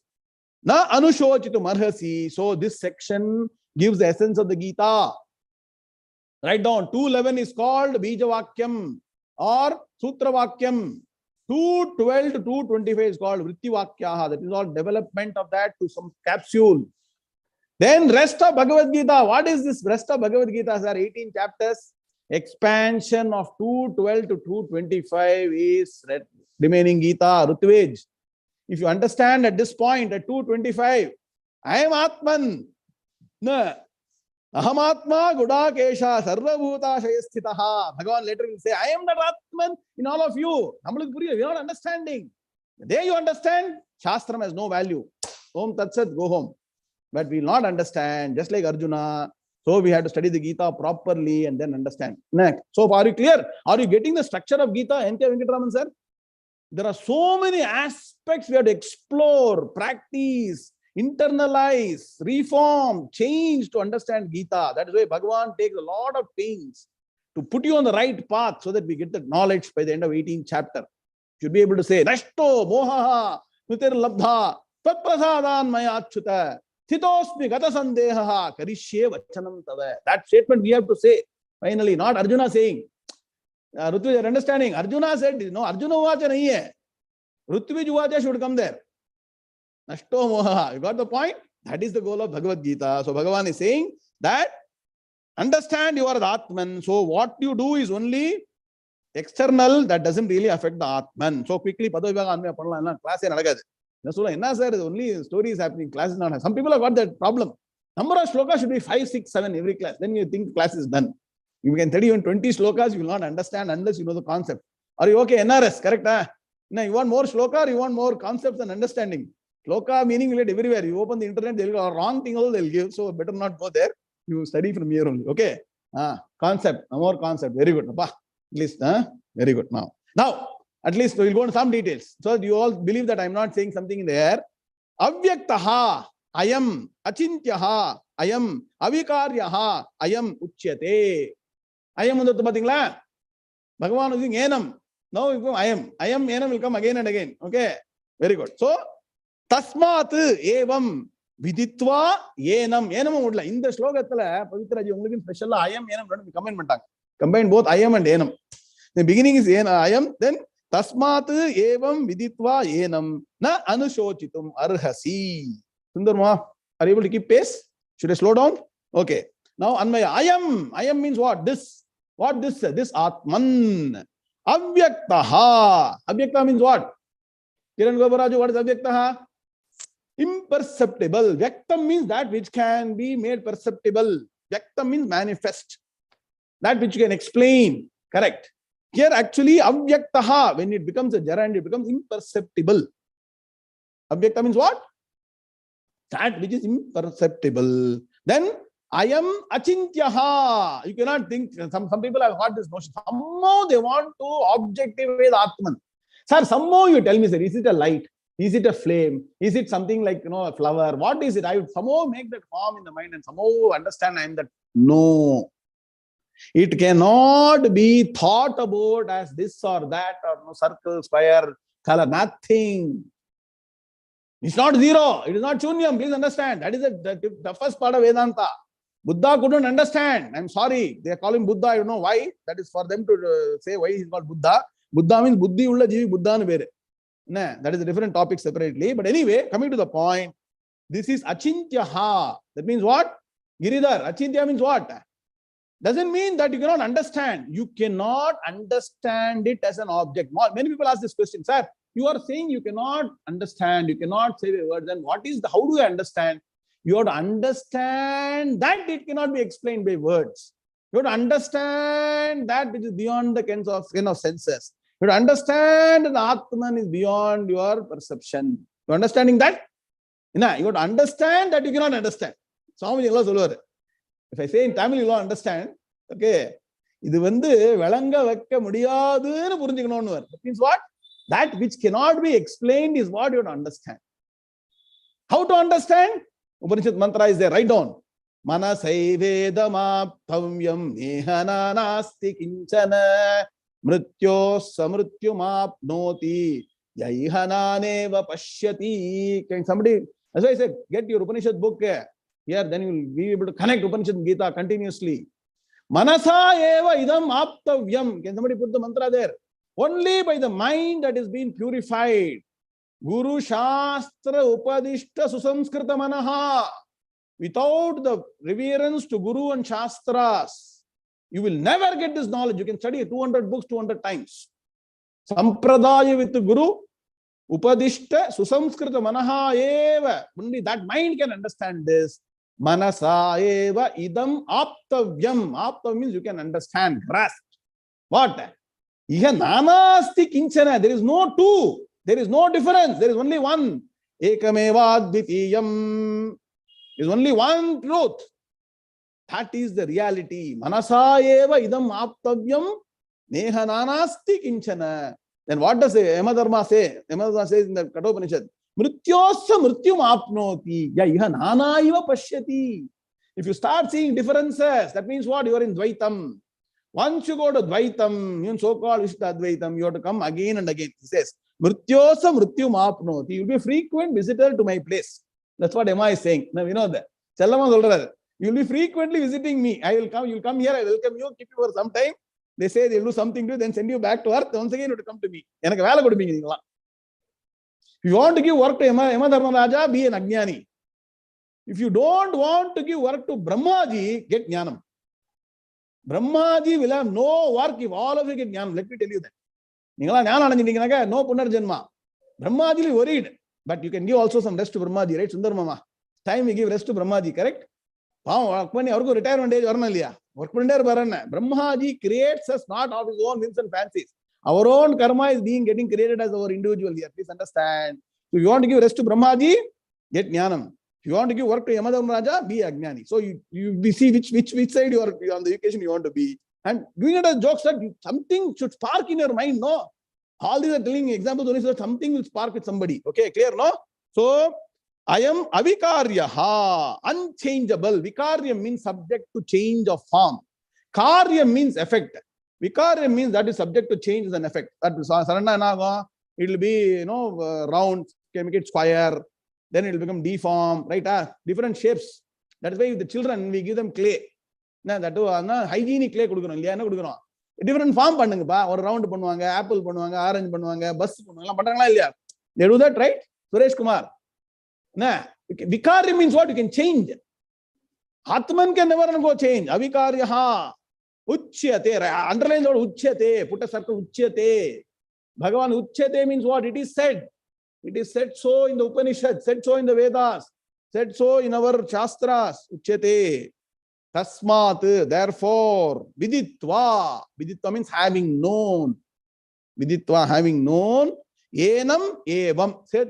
Na Anushochitu Marhasi. So this section gives the essence of the Gita. Write down, 211 is called Bijavakyam or Sutravakyam. 212 to 225 is called Vrittivakyaha. That is all development of that to some capsule. Then rest of Bhagavad Gita. What is this rest of Bhagavad Gita? There are 18 chapters. Expansion of 212 to 225 is remaining Gita, Rituvej. If you understand at this point, at 225, I am Atman. No. Aham Atma Gudakesha Sarvabhuta Shayasthitaha. Bhagavan later will say, I am the Atman in all of you. We are not understanding. There you understand, Shastram has no value. Om Tat Sat, go home. But we will not understand, just like Arjuna. So we have to study the Gita properly and then understand. Next. So are you clear? Are you getting the structure of Gita? N.K. Venkataraman sir? There are so many aspects we have to explore, practice, internalize, reform, change to understand Gita. That is why Bhagavan takes a lot of pains to put you on the right path so that we get the knowledge by the end of 18th chapter. You should be able to say, Nashto mohaha nutir labdha tat prasadan maya achyuta thitosmi gata sandehaha karishye vachanam tava. That statement we have to say finally, not Arjuna saying. Rutvij, you're understanding? Arjuna said, no, Arjuna Uvacha nahi hai. Rutvij Uvacha should come there. Nashto moha. You got the point? That is the goal of Bhagavad Gita. So Bhagavan is saying that understand you are the Atman. So what you do is only external, that doesn't really affect the Atman. So quickly, class only stories happening, class is not. Some people have got that problem. Number of shlokas should be 5, 6, 7 every class. Then you think class is done. You can study even 20 shlokas, you will not understand unless you know the concept. Are you okay? NRS, correct? Now you want more shloka or you want more concepts and understanding? Shloka meaning will get everywhere. You open the internet, they'll go wrong thing also they'll give. So better not go there. You study from here only. Okay. Concept. More concept. Very good. At least. Very good. Now, at least we'll go into some details. So you all believe that I'm not saying something in the air. Avyaktaha, ayam, achintyaha, ayam, avikaryaha, ayam, uchyate. Ayam undu pathingla. Bhagavan is using enam. Now we come ayam. Ayam, enam will come again and again. Okay. Very good. So, tasmat evam viditva enam. Enam udla. In the shlokathila, Pavitraji, ungalku special ayam, enam rendu combine pannanga. Combine both ayam and enam. The beginning is ayam, then tasmat evam viditva enam na anushochitum arhasi. Sundarma, are you able to keep pace? Should I slow down? Okay. Now, anmaya ayam. Ayam means what? This. What this? This Atman. Avyaktaha. Avyakta means what? Kiran Gobaraju, what is Avyaktaha? Imperceptible. Vyaktam means that which can be made perceptible. Vyaktam means manifest. That which you can explain. Correct. Here actually Avyaktaha, when it becomes a gerund, it becomes imperceptible. Avyakta means what? That which is imperceptible. Then ayam achintyaha. You cannot think, some people have got this notion. Somehow they want to objectivate Atman. Sir, somehow you tell me, sir, is it a light? Is it a flame? Is it something like, a flower? What is it? I would somehow make that form in the mind and somehow understand I am that. No. It cannot be thought about as this or that or no circle, square, color, nothing. It's not zero. It is not shunyam. Please understand. That is the first part of Vedanta. Buddha couldn't understand. I'm sorry. They call him Buddha. I don't know why. That is for them to say why he's called Buddha. Buddha means Buddhi ulla Jeevi Buddha. That is a different topic separately. But anyway, coming to the point, this is achintyaha. That means what? Giridhar. Achintya means what? Doesn't mean that you cannot understand. You cannot understand it as an object. Many people ask this question, sir. You are saying you cannot understand, you cannot say the words. Then what is how do you understand? You have to understand that it cannot be explained by words. You have to understand that which is beyond the ken of senses. You have to understand that the Atman is beyond your perception. You understanding that? You have to understand that you cannot understand. If I say in Tamil, you will understand. Okay. இது விளங்க வைக்க முடியாதுன்னு புரிஞ்சுக்கணும்னு வரும். That means what? That which cannot be explained is what you have to understand. How to understand? Upanishad mantra is there. Write down. Manasaivedamaptavyam nehananasti kinchana mrityo samrityumapnoti yaihananeva pashyati. Can somebody, as I said, get your Upanishad book here, then you will be able to connect Upanishad and Gita continuously. Manasa eva idam aptavyam. Can somebody put the mantra there? Only by the mind that is being purified. Guru Shastra Upadishta Susamskrita Manaha. Without the reverence to Guru and Shastras, you will never get this knowledge. You can study 200 books 200 times. Sampradaya with the Guru, Upadishta Susamskrita Manaha eva. Only that mind can understand this. Manasa eva idam aptavyam. Aptavyam means you can understand, grasp. What? Iha nanasti kinchana. There is no two. There is no difference. There is only one. Ekameva advitiyam. There is only one truth. That is the reality. Manasa eva idam aptavyam neha nanasti kinchana. Then what does Dharma say? Dharma says in the Kathopanishad, Mrityosya mrityum apnoti. Ya iha nana iva pashyati. If you start seeing differences, that means what? You are in Dvaitam. Once you go to Dvaitam, you so-called Vishta Advaitam, you have to come again and again. He says, Mrityosa mrityum apnoti. You will be a frequent visitor to my place. That's what Emma is saying. Now, you know that. You will be frequently visiting me. I will come, you will come here, I welcome you, keep you for some time. They say they will do something to you, then send you back to earth. Once again, you have to come to me. If you want to give work to Emma Dharma Raja, be an Ajnani. If you don't want to give work to Brahmaji, get Jnanam. Brahmaji will have no work if all of you get Jnanam. Let me tell you that. No Punarjanma. Brahmaji is worried. But you can give also some rest to Brahmaji, right? Sundar Mama. Time we give rest to Brahmaji, correct? Retirement age Brahmaji creates us not of his own whims and fancies. Our own karma is getting created as our individual here. Please understand. If you want to give rest to Brahmaji, get Jnanam. If you want to give work to Yamadharma Raja, be Ajnani. So you see which side you are on the equation you want to be. And doing it as jokes, that something should spark in your mind, no? All these are telling examples only so that something will spark with somebody. Okay, clear, no? So, I am avikaryaha, unchangeable. Vikarya means subject to change of form. Karya means effect. Vikarya means that is subject to change as an effect. That is, it will be, round, can make it square, then it will become deformed, right? Different shapes. That is why with the children, we give them clay. That is hygienic clay. Different form or round apple, orange, bus. They do that, right? Suresh Kumar. Vikarya means what? You can change. Atman can never go change. Avikaryaha. Uchyate. Underline the word uchyate. Put a circle uchyate. Bhagavan uchyate means what? It is said. It is said so in the Upanishad, said so in the Vedas, said so in our Shastras. Uchyate. Tasmat. Therefore, viditva. Viditva means having known. Viditva, having known. Enam evam. Say it,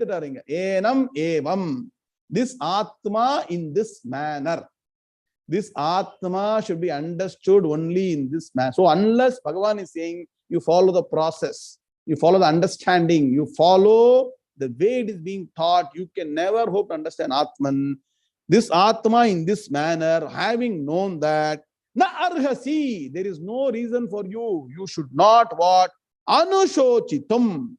Enam evam. This Atma in this manner. This Atma should be understood only in this manner. So unless Bhagavan is saying you follow the process, you follow the understanding, you follow the way it is being taught, you can never hope to understand Atman. This Atma in this manner, having known that, na arhasi, there is no reason for you. You should not what? Anushochitam.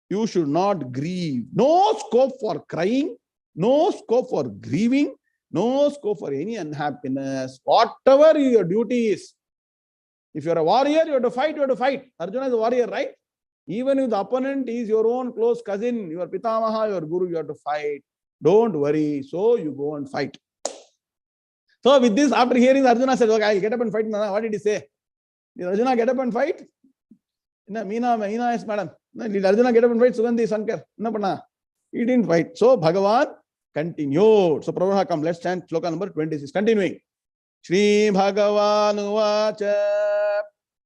You should not grieve. No scope for crying, no scope for grieving, No scope for any unhappiness. Whatever your duty is. If you're a warrior, you have to fight, you have to fight. Arjuna is a warrior, right? Even if the opponent is your own close cousin, your pitamaha, your guru, you have to fight. Don't worry. So you go and fight. So with this, after hearing, Arjuna said, okay, I'll get up and fight. What did he say? Did Arjuna get up and fight? No, Meena is madam. Did Arjuna get up and fight? Sugandhi, Sankar. No, panna. He didn't fight. So Bhagavan continued. So Prabhupada come. Let's chant shloka number 26. Continuing. Shri Bhagavan Uvacha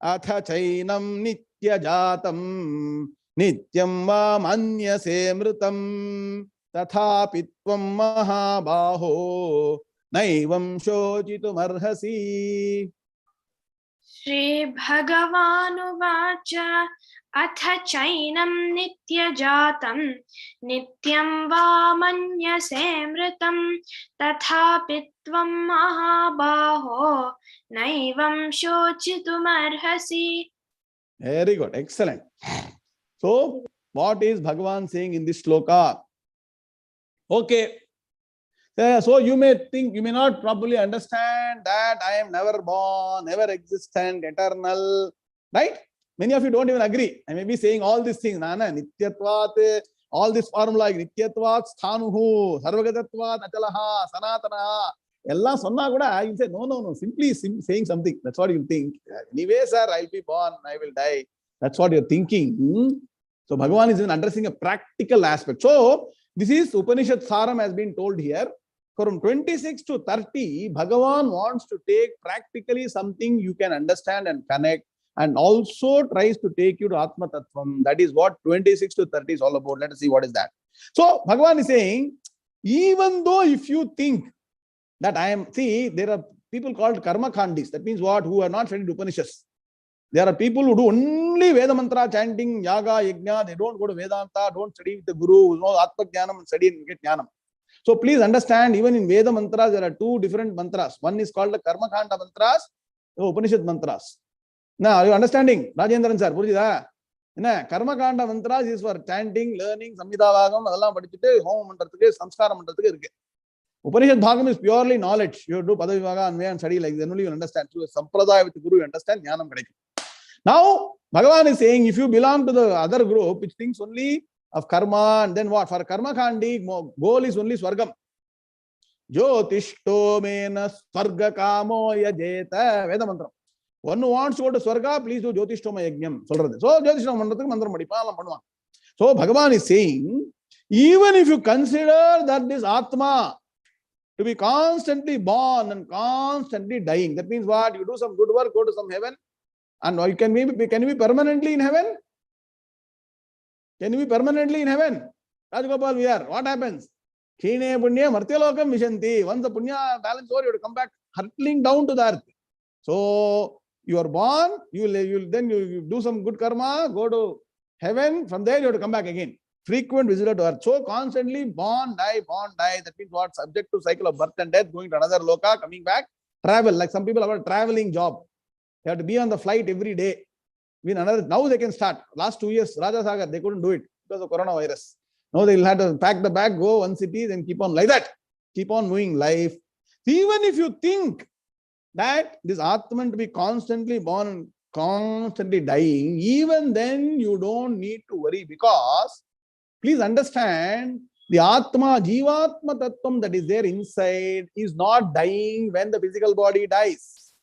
Atha Chainam Nitya Jatam Nityam Va Manyase Mritam Tathapitvam Mahabaho Naivam Shochitum Arhasi. Shri Bhagavanuvacha Atha Chainam Nitya Jatam Nityam Va Manyase Mritam Tathapitvam Mahabaho Naivam Shochitum Arhasi. Very good. Excellent. So, what is Bhagavan saying in this shloka? Okay. So you may think, you may not probably understand that I am never born, never existent, eternal, right? Many of you don't even agree. I may be saying all these things. Nana, Nityatvat, all this formula, Nityatvat, Sthanuhu, Sarvagatatvat, Achalaha, Sanatanaha. Ella sonna kuda, you say, no, simply saying something. That's what you think. Anyway, sir, I'll be born, I will die. That's what you're thinking. So Bhagavan is even addressing a practical aspect. So this is Upanishad Saram has been told here. From 26 to 30, Bhagavan wants to take practically something you can understand and connect, and also tries to take you to Atma Tattvam. That is what 26 to 30 is all about. Let us see what is that. So Bhagavan is saying, even though if you think that there are people called Karma Khandis. That means what? Who are not studied Upanishads. There are people who do only Veda Mantra chanting, Yaga, Yajna. They don't go to Vedanta, don't study with the Guru, no Atma Jnanam and study and get Jnanam. So please understand, even in Veda mantras, there are two different mantras. One is called the Karma Khanda mantras, the Upanishad mantras. Now, are you understanding? Rajendran sir, Purjida? Karma Khanda mantras is for chanting, learning, Samhita Bhagam, Home Mantratuke, Samskara Mantratuke. Upanishad Bhagam is purely knowledge. You do Padavivaga and Anvaya and study like that, only you understand. So Sampradaya with the Guru, you understand Jnanam Kadeki. Now, Bhagavan is saying, if you belong to the other group, which thinks only of karma, and then what? For karma khandi, goal is only swargam. Jyotishto mena swarga kamo yajeta. Veda mantra. One who wants to go to swarga, please do Jyotishto yajnam. So Jyotishto mantra madipalam panuva. So Bhagavan is saying, even if you consider that this Atma to be constantly born and constantly dying, that means what? You do some good work, go to some heaven, and you can you be permanently in heaven? Can you be permanently in heaven? Rajgopal, we are. What happens? Khine punya martyalokam vishanti. Once the punya balance over, you have to come back hurtling down to the earth. So you are born, then you do some good karma, go to heaven. From there you have to come back again. Frequent visitor to earth. So constantly born, die. That means what? Subject to cycle of birth and death, going to another loka, coming back, travel. Like some people have a traveling job. They have to be on the flight every day. Now they can start. Last 2 years, Raja Sagar, they couldn't do it because of coronavirus. Now they'll have to pack the bag, go one city, then keep on like that. Keep on moving life. Even if you think that this Atman to be constantly born and constantly dying, even then you don't need to worry, because please understand, the Atma, Jivatma Tattvam that is there inside is not dying when the physical body dies.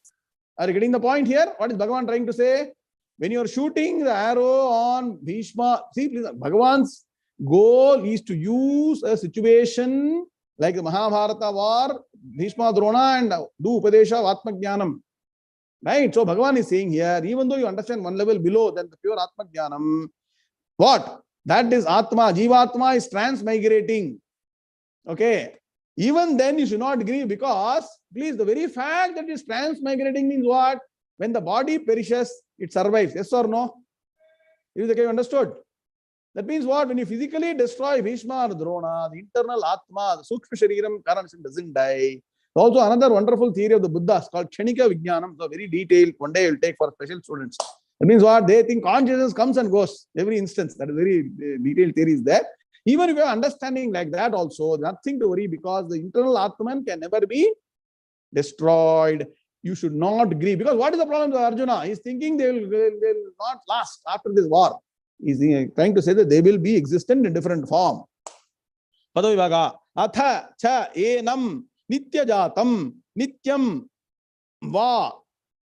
Are you getting the point here? What is Bhagavan trying to say? When you are shooting the arrow on Bhishma, see, please, Bhagavan's goal is to use a situation like the Mahabharata war, Bhishma Drona, and do Upadesha of Atma Jnanam. Right? So Bhagavan is saying here, even though you understand one level below than the pure Atma Jnanam, what? That is Atma, Jivatma is transmigrating. Okay. Even then you should not grieve, because, please, the very fact that it is transmigrating means what? When the body perishes, it survives. Yes or no? Is the case understood? That means what? When you physically destroy Bhishma or Drona, the internal Atma, the Sukshma Shariram, Karanasam doesn't die. Also, another wonderful theory of the Buddhas called Kshanika Vijnanam. So very detailed. One day I will take for special students. That means what? They think consciousness comes and goes every instance. That is very detailed theory is there. Even if you are understanding like that also, nothing to worry, because the internal Atman can never be destroyed. You should not grieve. Because what is the problem with Arjuna? He's thinking they will not last after this war. He's trying to say that they will be existent in different form. Padavivaga. Atha cha enam nityajatam nityam va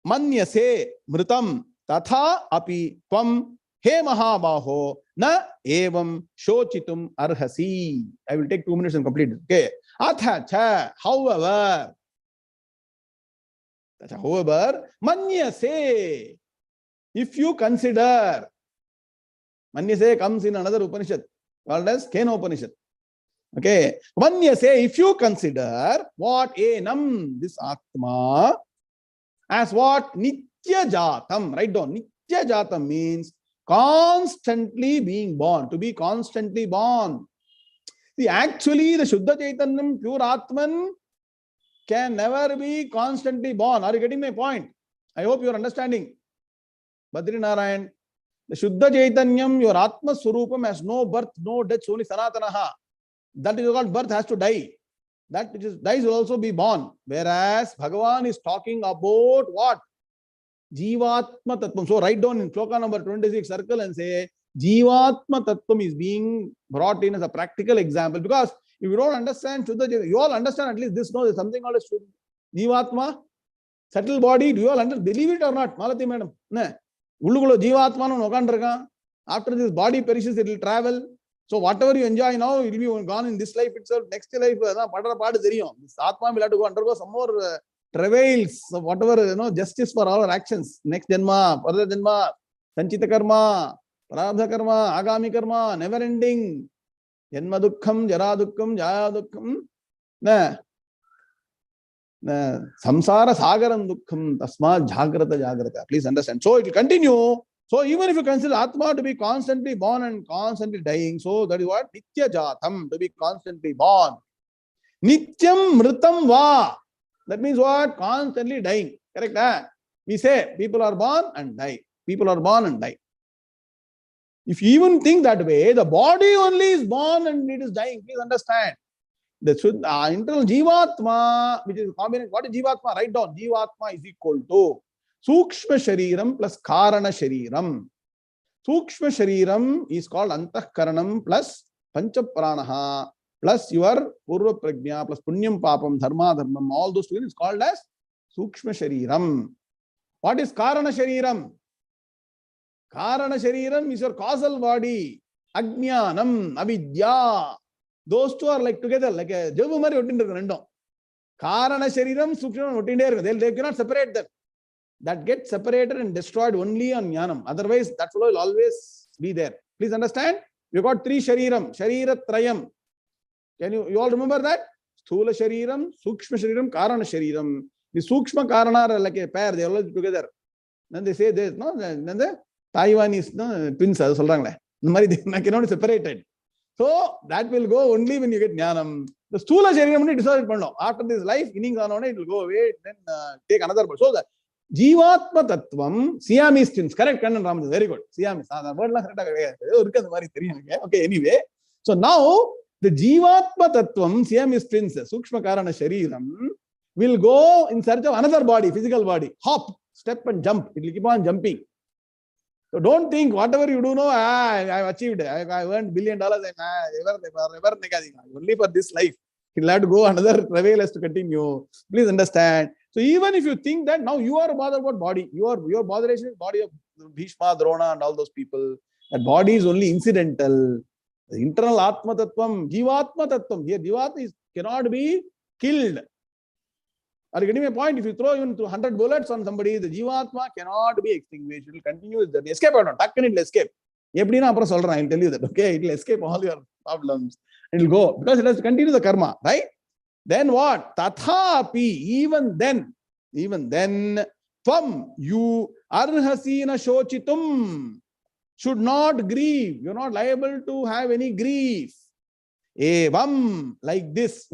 manyase mritam tatha api tvam he mahabaho na evam shochitum arhasi. I will take 2 minutes and complete it. Okay. Atha cha, however, manyase, if you consider, manyase comes in another Upanishad called as Kena Upanishad. Okay. Manyase, if you consider what enam, this Atma, as what nitya jatam, write down. Nitya jatam means constantly being born, to be constantly born. See, actually, the Shuddha Chaitanyam, pure Atman, can never be constantly born. Are you getting my point? I hope you are understanding. Badri Narayan, the Shuddha Chaitanyam, your Atma Surupam, has no birth, no death, only Sanatanaha. That is what birth has to die. That which is dies will also be born. Whereas Bhagavan is talking about what? Jivatma Tattvam. So write down in Shloka number 26, circle and say, Jivatma Tattvam is being brought in as a practical example. Because if you don't understand Shuddha Chaitanya, you all understand at least this, no, there's something called a Jivatma, subtle body. Do you all believe it or not? Malati madam. Ullukulo Jivatma no nokandrika. After this body perishes, it will travel. So whatever you enjoy now, it will be gone in this life itself. Next life, this Atma will have to go undergo some more travails of whatever, justice for all our actions. Next Janma, further Janma, Sanchita Karma, Prarabdha Karma, Agami Karma, never ending. Janma Dukkham, Jara Dukkham, Jaya Dukkham. Samsara Sagaram Dukkham, Tasma Jagrata Jagrata. Please understand. So it will continue. So even if you consider Atma to be constantly born and constantly dying, so that is what? Nitya Jatam, to be constantly born. Nityam Mritam Va. That means what? Constantly dying. Correct? We say people are born and die. People are born and die. If you even think that way, the body only is born and it is dying. Please understand. The internal Jivatma, which is a combination. What is Jivatma? Write down. Jivatma is equal to Sukshma Shariram plus Karana Shariram. Sukshma Shariram is called Antahkaranam plus Panchapranaha plus your Purva Prajna plus Punyam Papam, Dharma Dharmam. All those two is called as Sukshma Shariram. What is Karana Shariram? Karana Shariram is your causal body. Ajnanam, Avidya. Those two are like together, like a Javu Mari Karana Shariram, Sukshma, they cannot separate them. That gets separated and destroyed only on Jnanam. Otherwise, that flow will always be there. Please understand? We got 3 Shariram, Sharira Trayam. Can you all remember that? Sthula Shariram, Sukshma Shariram, Karana Shariram. The Sukshma Karana are like a pair, they are always together. Then they say this, no? Then the Taiwanese twins, they cannot be separated. So that will go only when you get Jnanam. The Sthula Shariram dissolve it. After this life, innings on it will go away, then take another. So the Jivatma Tattvam, Siamese twins, correct, Kannan Ram, very good. Siamese. Okay, anyway. So now the Jivatma Tattvam, Siamese twins, Sukshma Karana Shariram, will go in search of another body, physical body. Hop, step and jump. It will keep on jumping. So don't think whatever you do now, I've achieved, I've earned $1 billion, only for this life. He'll have to go another travel has to continue. Please understand. So even if you think that now you are bothered about body, your botheration is body of Bhishma, Drona and all those people. That body is only incidental. The internal Atma Tattvam, Jivatma Tattvam. Here Jivatma cannot be killed. Are you getting my point? If you throw even 100 bullets on somebody, the Jivatma cannot be extinguished. It will continue its journey. Escape or not? Takkan it will escape. I'll tell you that. Okay, it will escape all your problems. It will go. Because it has to continue the karma. Right? Then what? Tathapi, even then, tvam, you arhasina shochitum, should not grieve. You're not liable to have any grief. Evam, like this.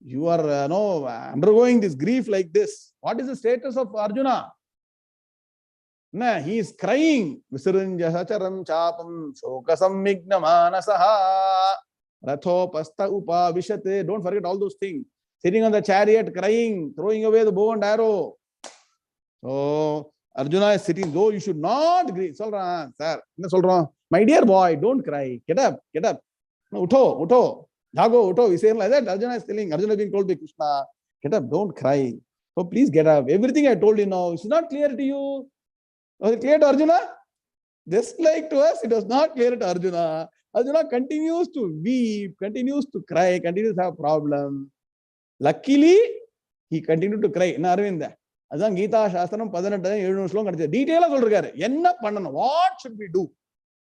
You are undergoing this grief like this. What is the status of Arjuna? Nah, he is crying. Visrinjasacharam chapam shokasamigna manasaha rathopasta upavishate. Don't forget all those things. Sitting on the chariot, crying, throwing away the bow and arrow. So Arjuna is sitting, though you should not grieve. Solran, sir. My dear boy, don't cry. Get up, get up. No, utho. Jago, utho. We say like that. Arjuna is telling, Arjuna being told by Krishna, get up, don't cry. So please get up. Everything I told you now, it's not clear to you. Was it clear to Arjuna? Just like to us, it was not clear to Arjuna. Arjuna continues to weep, continues to cry, continues to have problems. Luckily, he continued to cry. Na Arvinda. Adan Gita Shastram 18 slogan kaduthu. Detail ah solrukkaru. Enna pannanom? What should we do?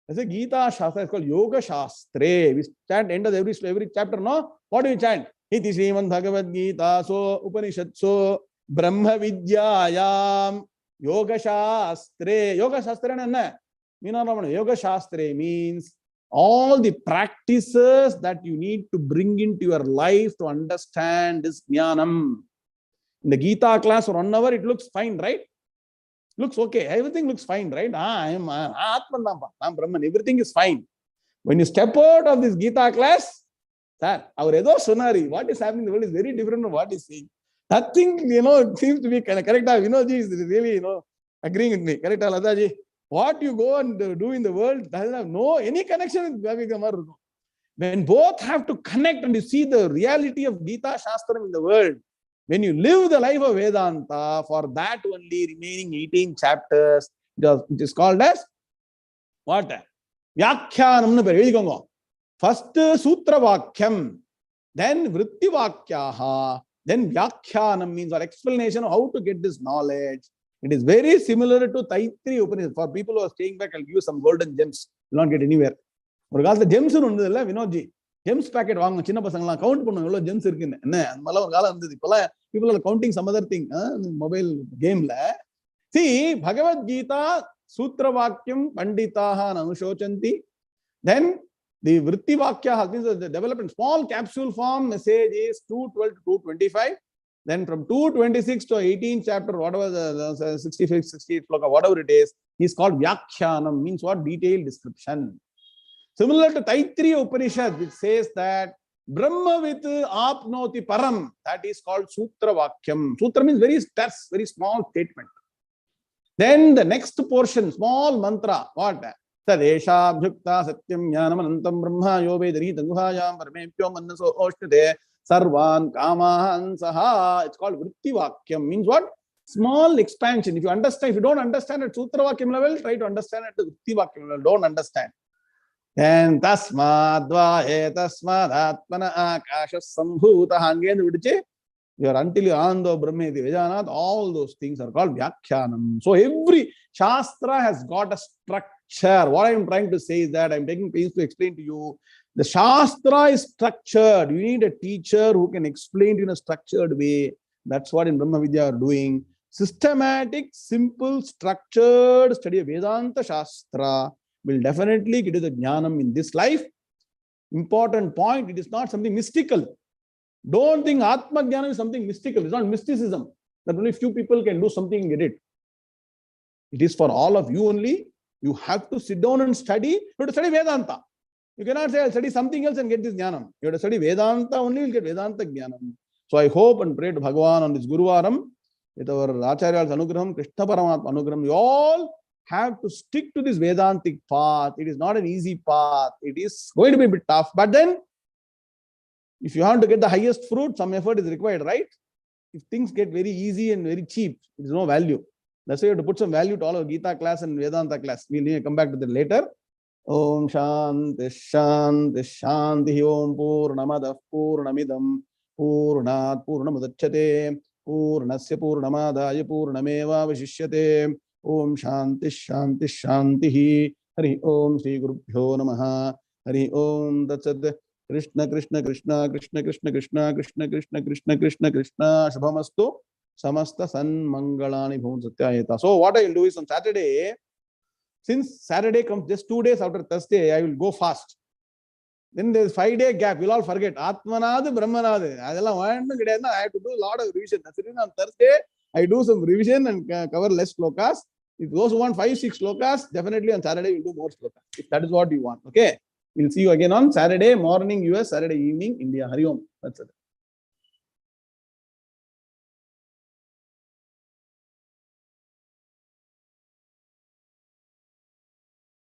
As a Gita Shastra is called Yoga Shastre. We chant end of every chapter, no? What do we chant? Iti Srimad Bhagavad Gita so Upanishad so Brahmavidyayam Yoga Shastre. Yoga Shastre enna? Yoga Shastre means all the practices that you need to bring into your life to understand this jnanam. In the Gita class for 1 hour, it looks fine, right? Looks okay. Everything looks fine, right? I am Atman, I'm Brahman. Everything is fine. When you step out of this Gita class, sir, our Edo Sonari, what is happening in the world is very different from what is saying. Nothing, it seems to be correct. Vinodji is really, agreeing with me. Correct, Ladaji. What you go and do in the world doesn't have any connection with Bhagavad. When both have to connect and you see the reality of Gita Shastram in the world, when you live the life of Vedanta, for that only remaining 18 chapters, it is called as what? Vyakhyanam. First Sutra Vakyam, then Vritti Vakyaha, then Vyakhyanam means or explanation of how to get this knowledge. It is very similar to Taittiriya Upanishad. For people who are staying back, I'll give you some golden gems. You will not get anywhere. The gems are Vinodji. Gems packet வாங்க சின்ன பசங்களா count பண்ணுங்க எவ்வளவு gems இருக்குன்னு என்ன அந்த மாதிரி ஒரு காலம் இருந்தது இப்பலாம் people are counting some other thing mobile gameல see Bhagavad Gita sutra vakyam panditaha anushocanti then the vritti vakya means the development small capsule form message is 212 to 225 then from 226 to 18 chapter whatever the 65 68 sloka whatever it is called vyakhyanam means what detailed description. Similar to Taittiriya Upanishad, which says that Brahmavit apnoti param, that is called Sutra Vakyam. Sutra means very terse, very small statement. Then the next portion, small mantra, what? Tadesha bhyukta satyam jnanam anantam brahma yovedari tanguhayam paramepyo mannaso oshtade sarvan kamahan saha. It's called Vritti Vakyam. Means what? Small expansion. If you understand, if you don't understand at Sutra Vakyam level, try to understand at the Vritti Vakyam level. Don't understand. Then tasmadva tasmad atmana akashas sambhutaha you are until you ando brahmeti vejanat, all those things are called vyakhyanam. So every shastra has got a structure. What I am trying to say is that I am taking pains to explain to you. The shastra is structured. You need a teacher who can explain it in a structured way. That's what in Brahmavidya are doing. Systematic, simple, structured study of Vedanta Shastra will definitely get you the jnanam in this life. Important point, it is not something mystical. Don't think Atma Jnana is something mystical. It's not mysticism. That only few people can do something and get it. It is for all of you only. You have to sit down and study. You have to study Vedanta. You cannot say, I'll study something else and get this jnanam. You have to study Vedanta only, you'll get Vedanta jnanam. So I hope and pray to Bhagavan on this Guruvaram, with our Acharyal's Anugraham, Krishna Paramatma Anugraham, you all have to stick to this Vedantic path. It is not an easy path. It is going to be a bit tough. But then, if you want to get the highest fruit, some effort is required, right? If things get very easy and very cheap, there is no value. That's why you have to put some value to all our Gita class and Vedanta class. We'll come back to that later. Om Shanti Shanti Shanti Om Purnamadav Purnamidam Purnat Purnamudachyate Purnasya Purnamadaya Purnameva Vashishyate Om Shanti Shanti Shanti Hari Om Sri Gurubhyo Namaha Hari Om Tatsat Krishna Krishna Krishna Krishna Krishna Krishna Krishna Krishna Krishna Krishna Krishna Shubhamastu Samasta San Mangalani Bhum Satyayeta. So what I will do is on Saturday, since Saturday comes just 2 days after Thursday, I will go fast. Then there is 5-day gap. We'll all forget. Atmanad, Brahmanad. I have to do a lot of revision. That's the reason on Thursday, I do some revision and cover less slokas. If those who want 5-6 slokas, definitely on Saturday we'll do more slokas. If that is what you want. Okay. We'll see you again on Saturday morning US, Saturday evening India. Hari Om. That's it.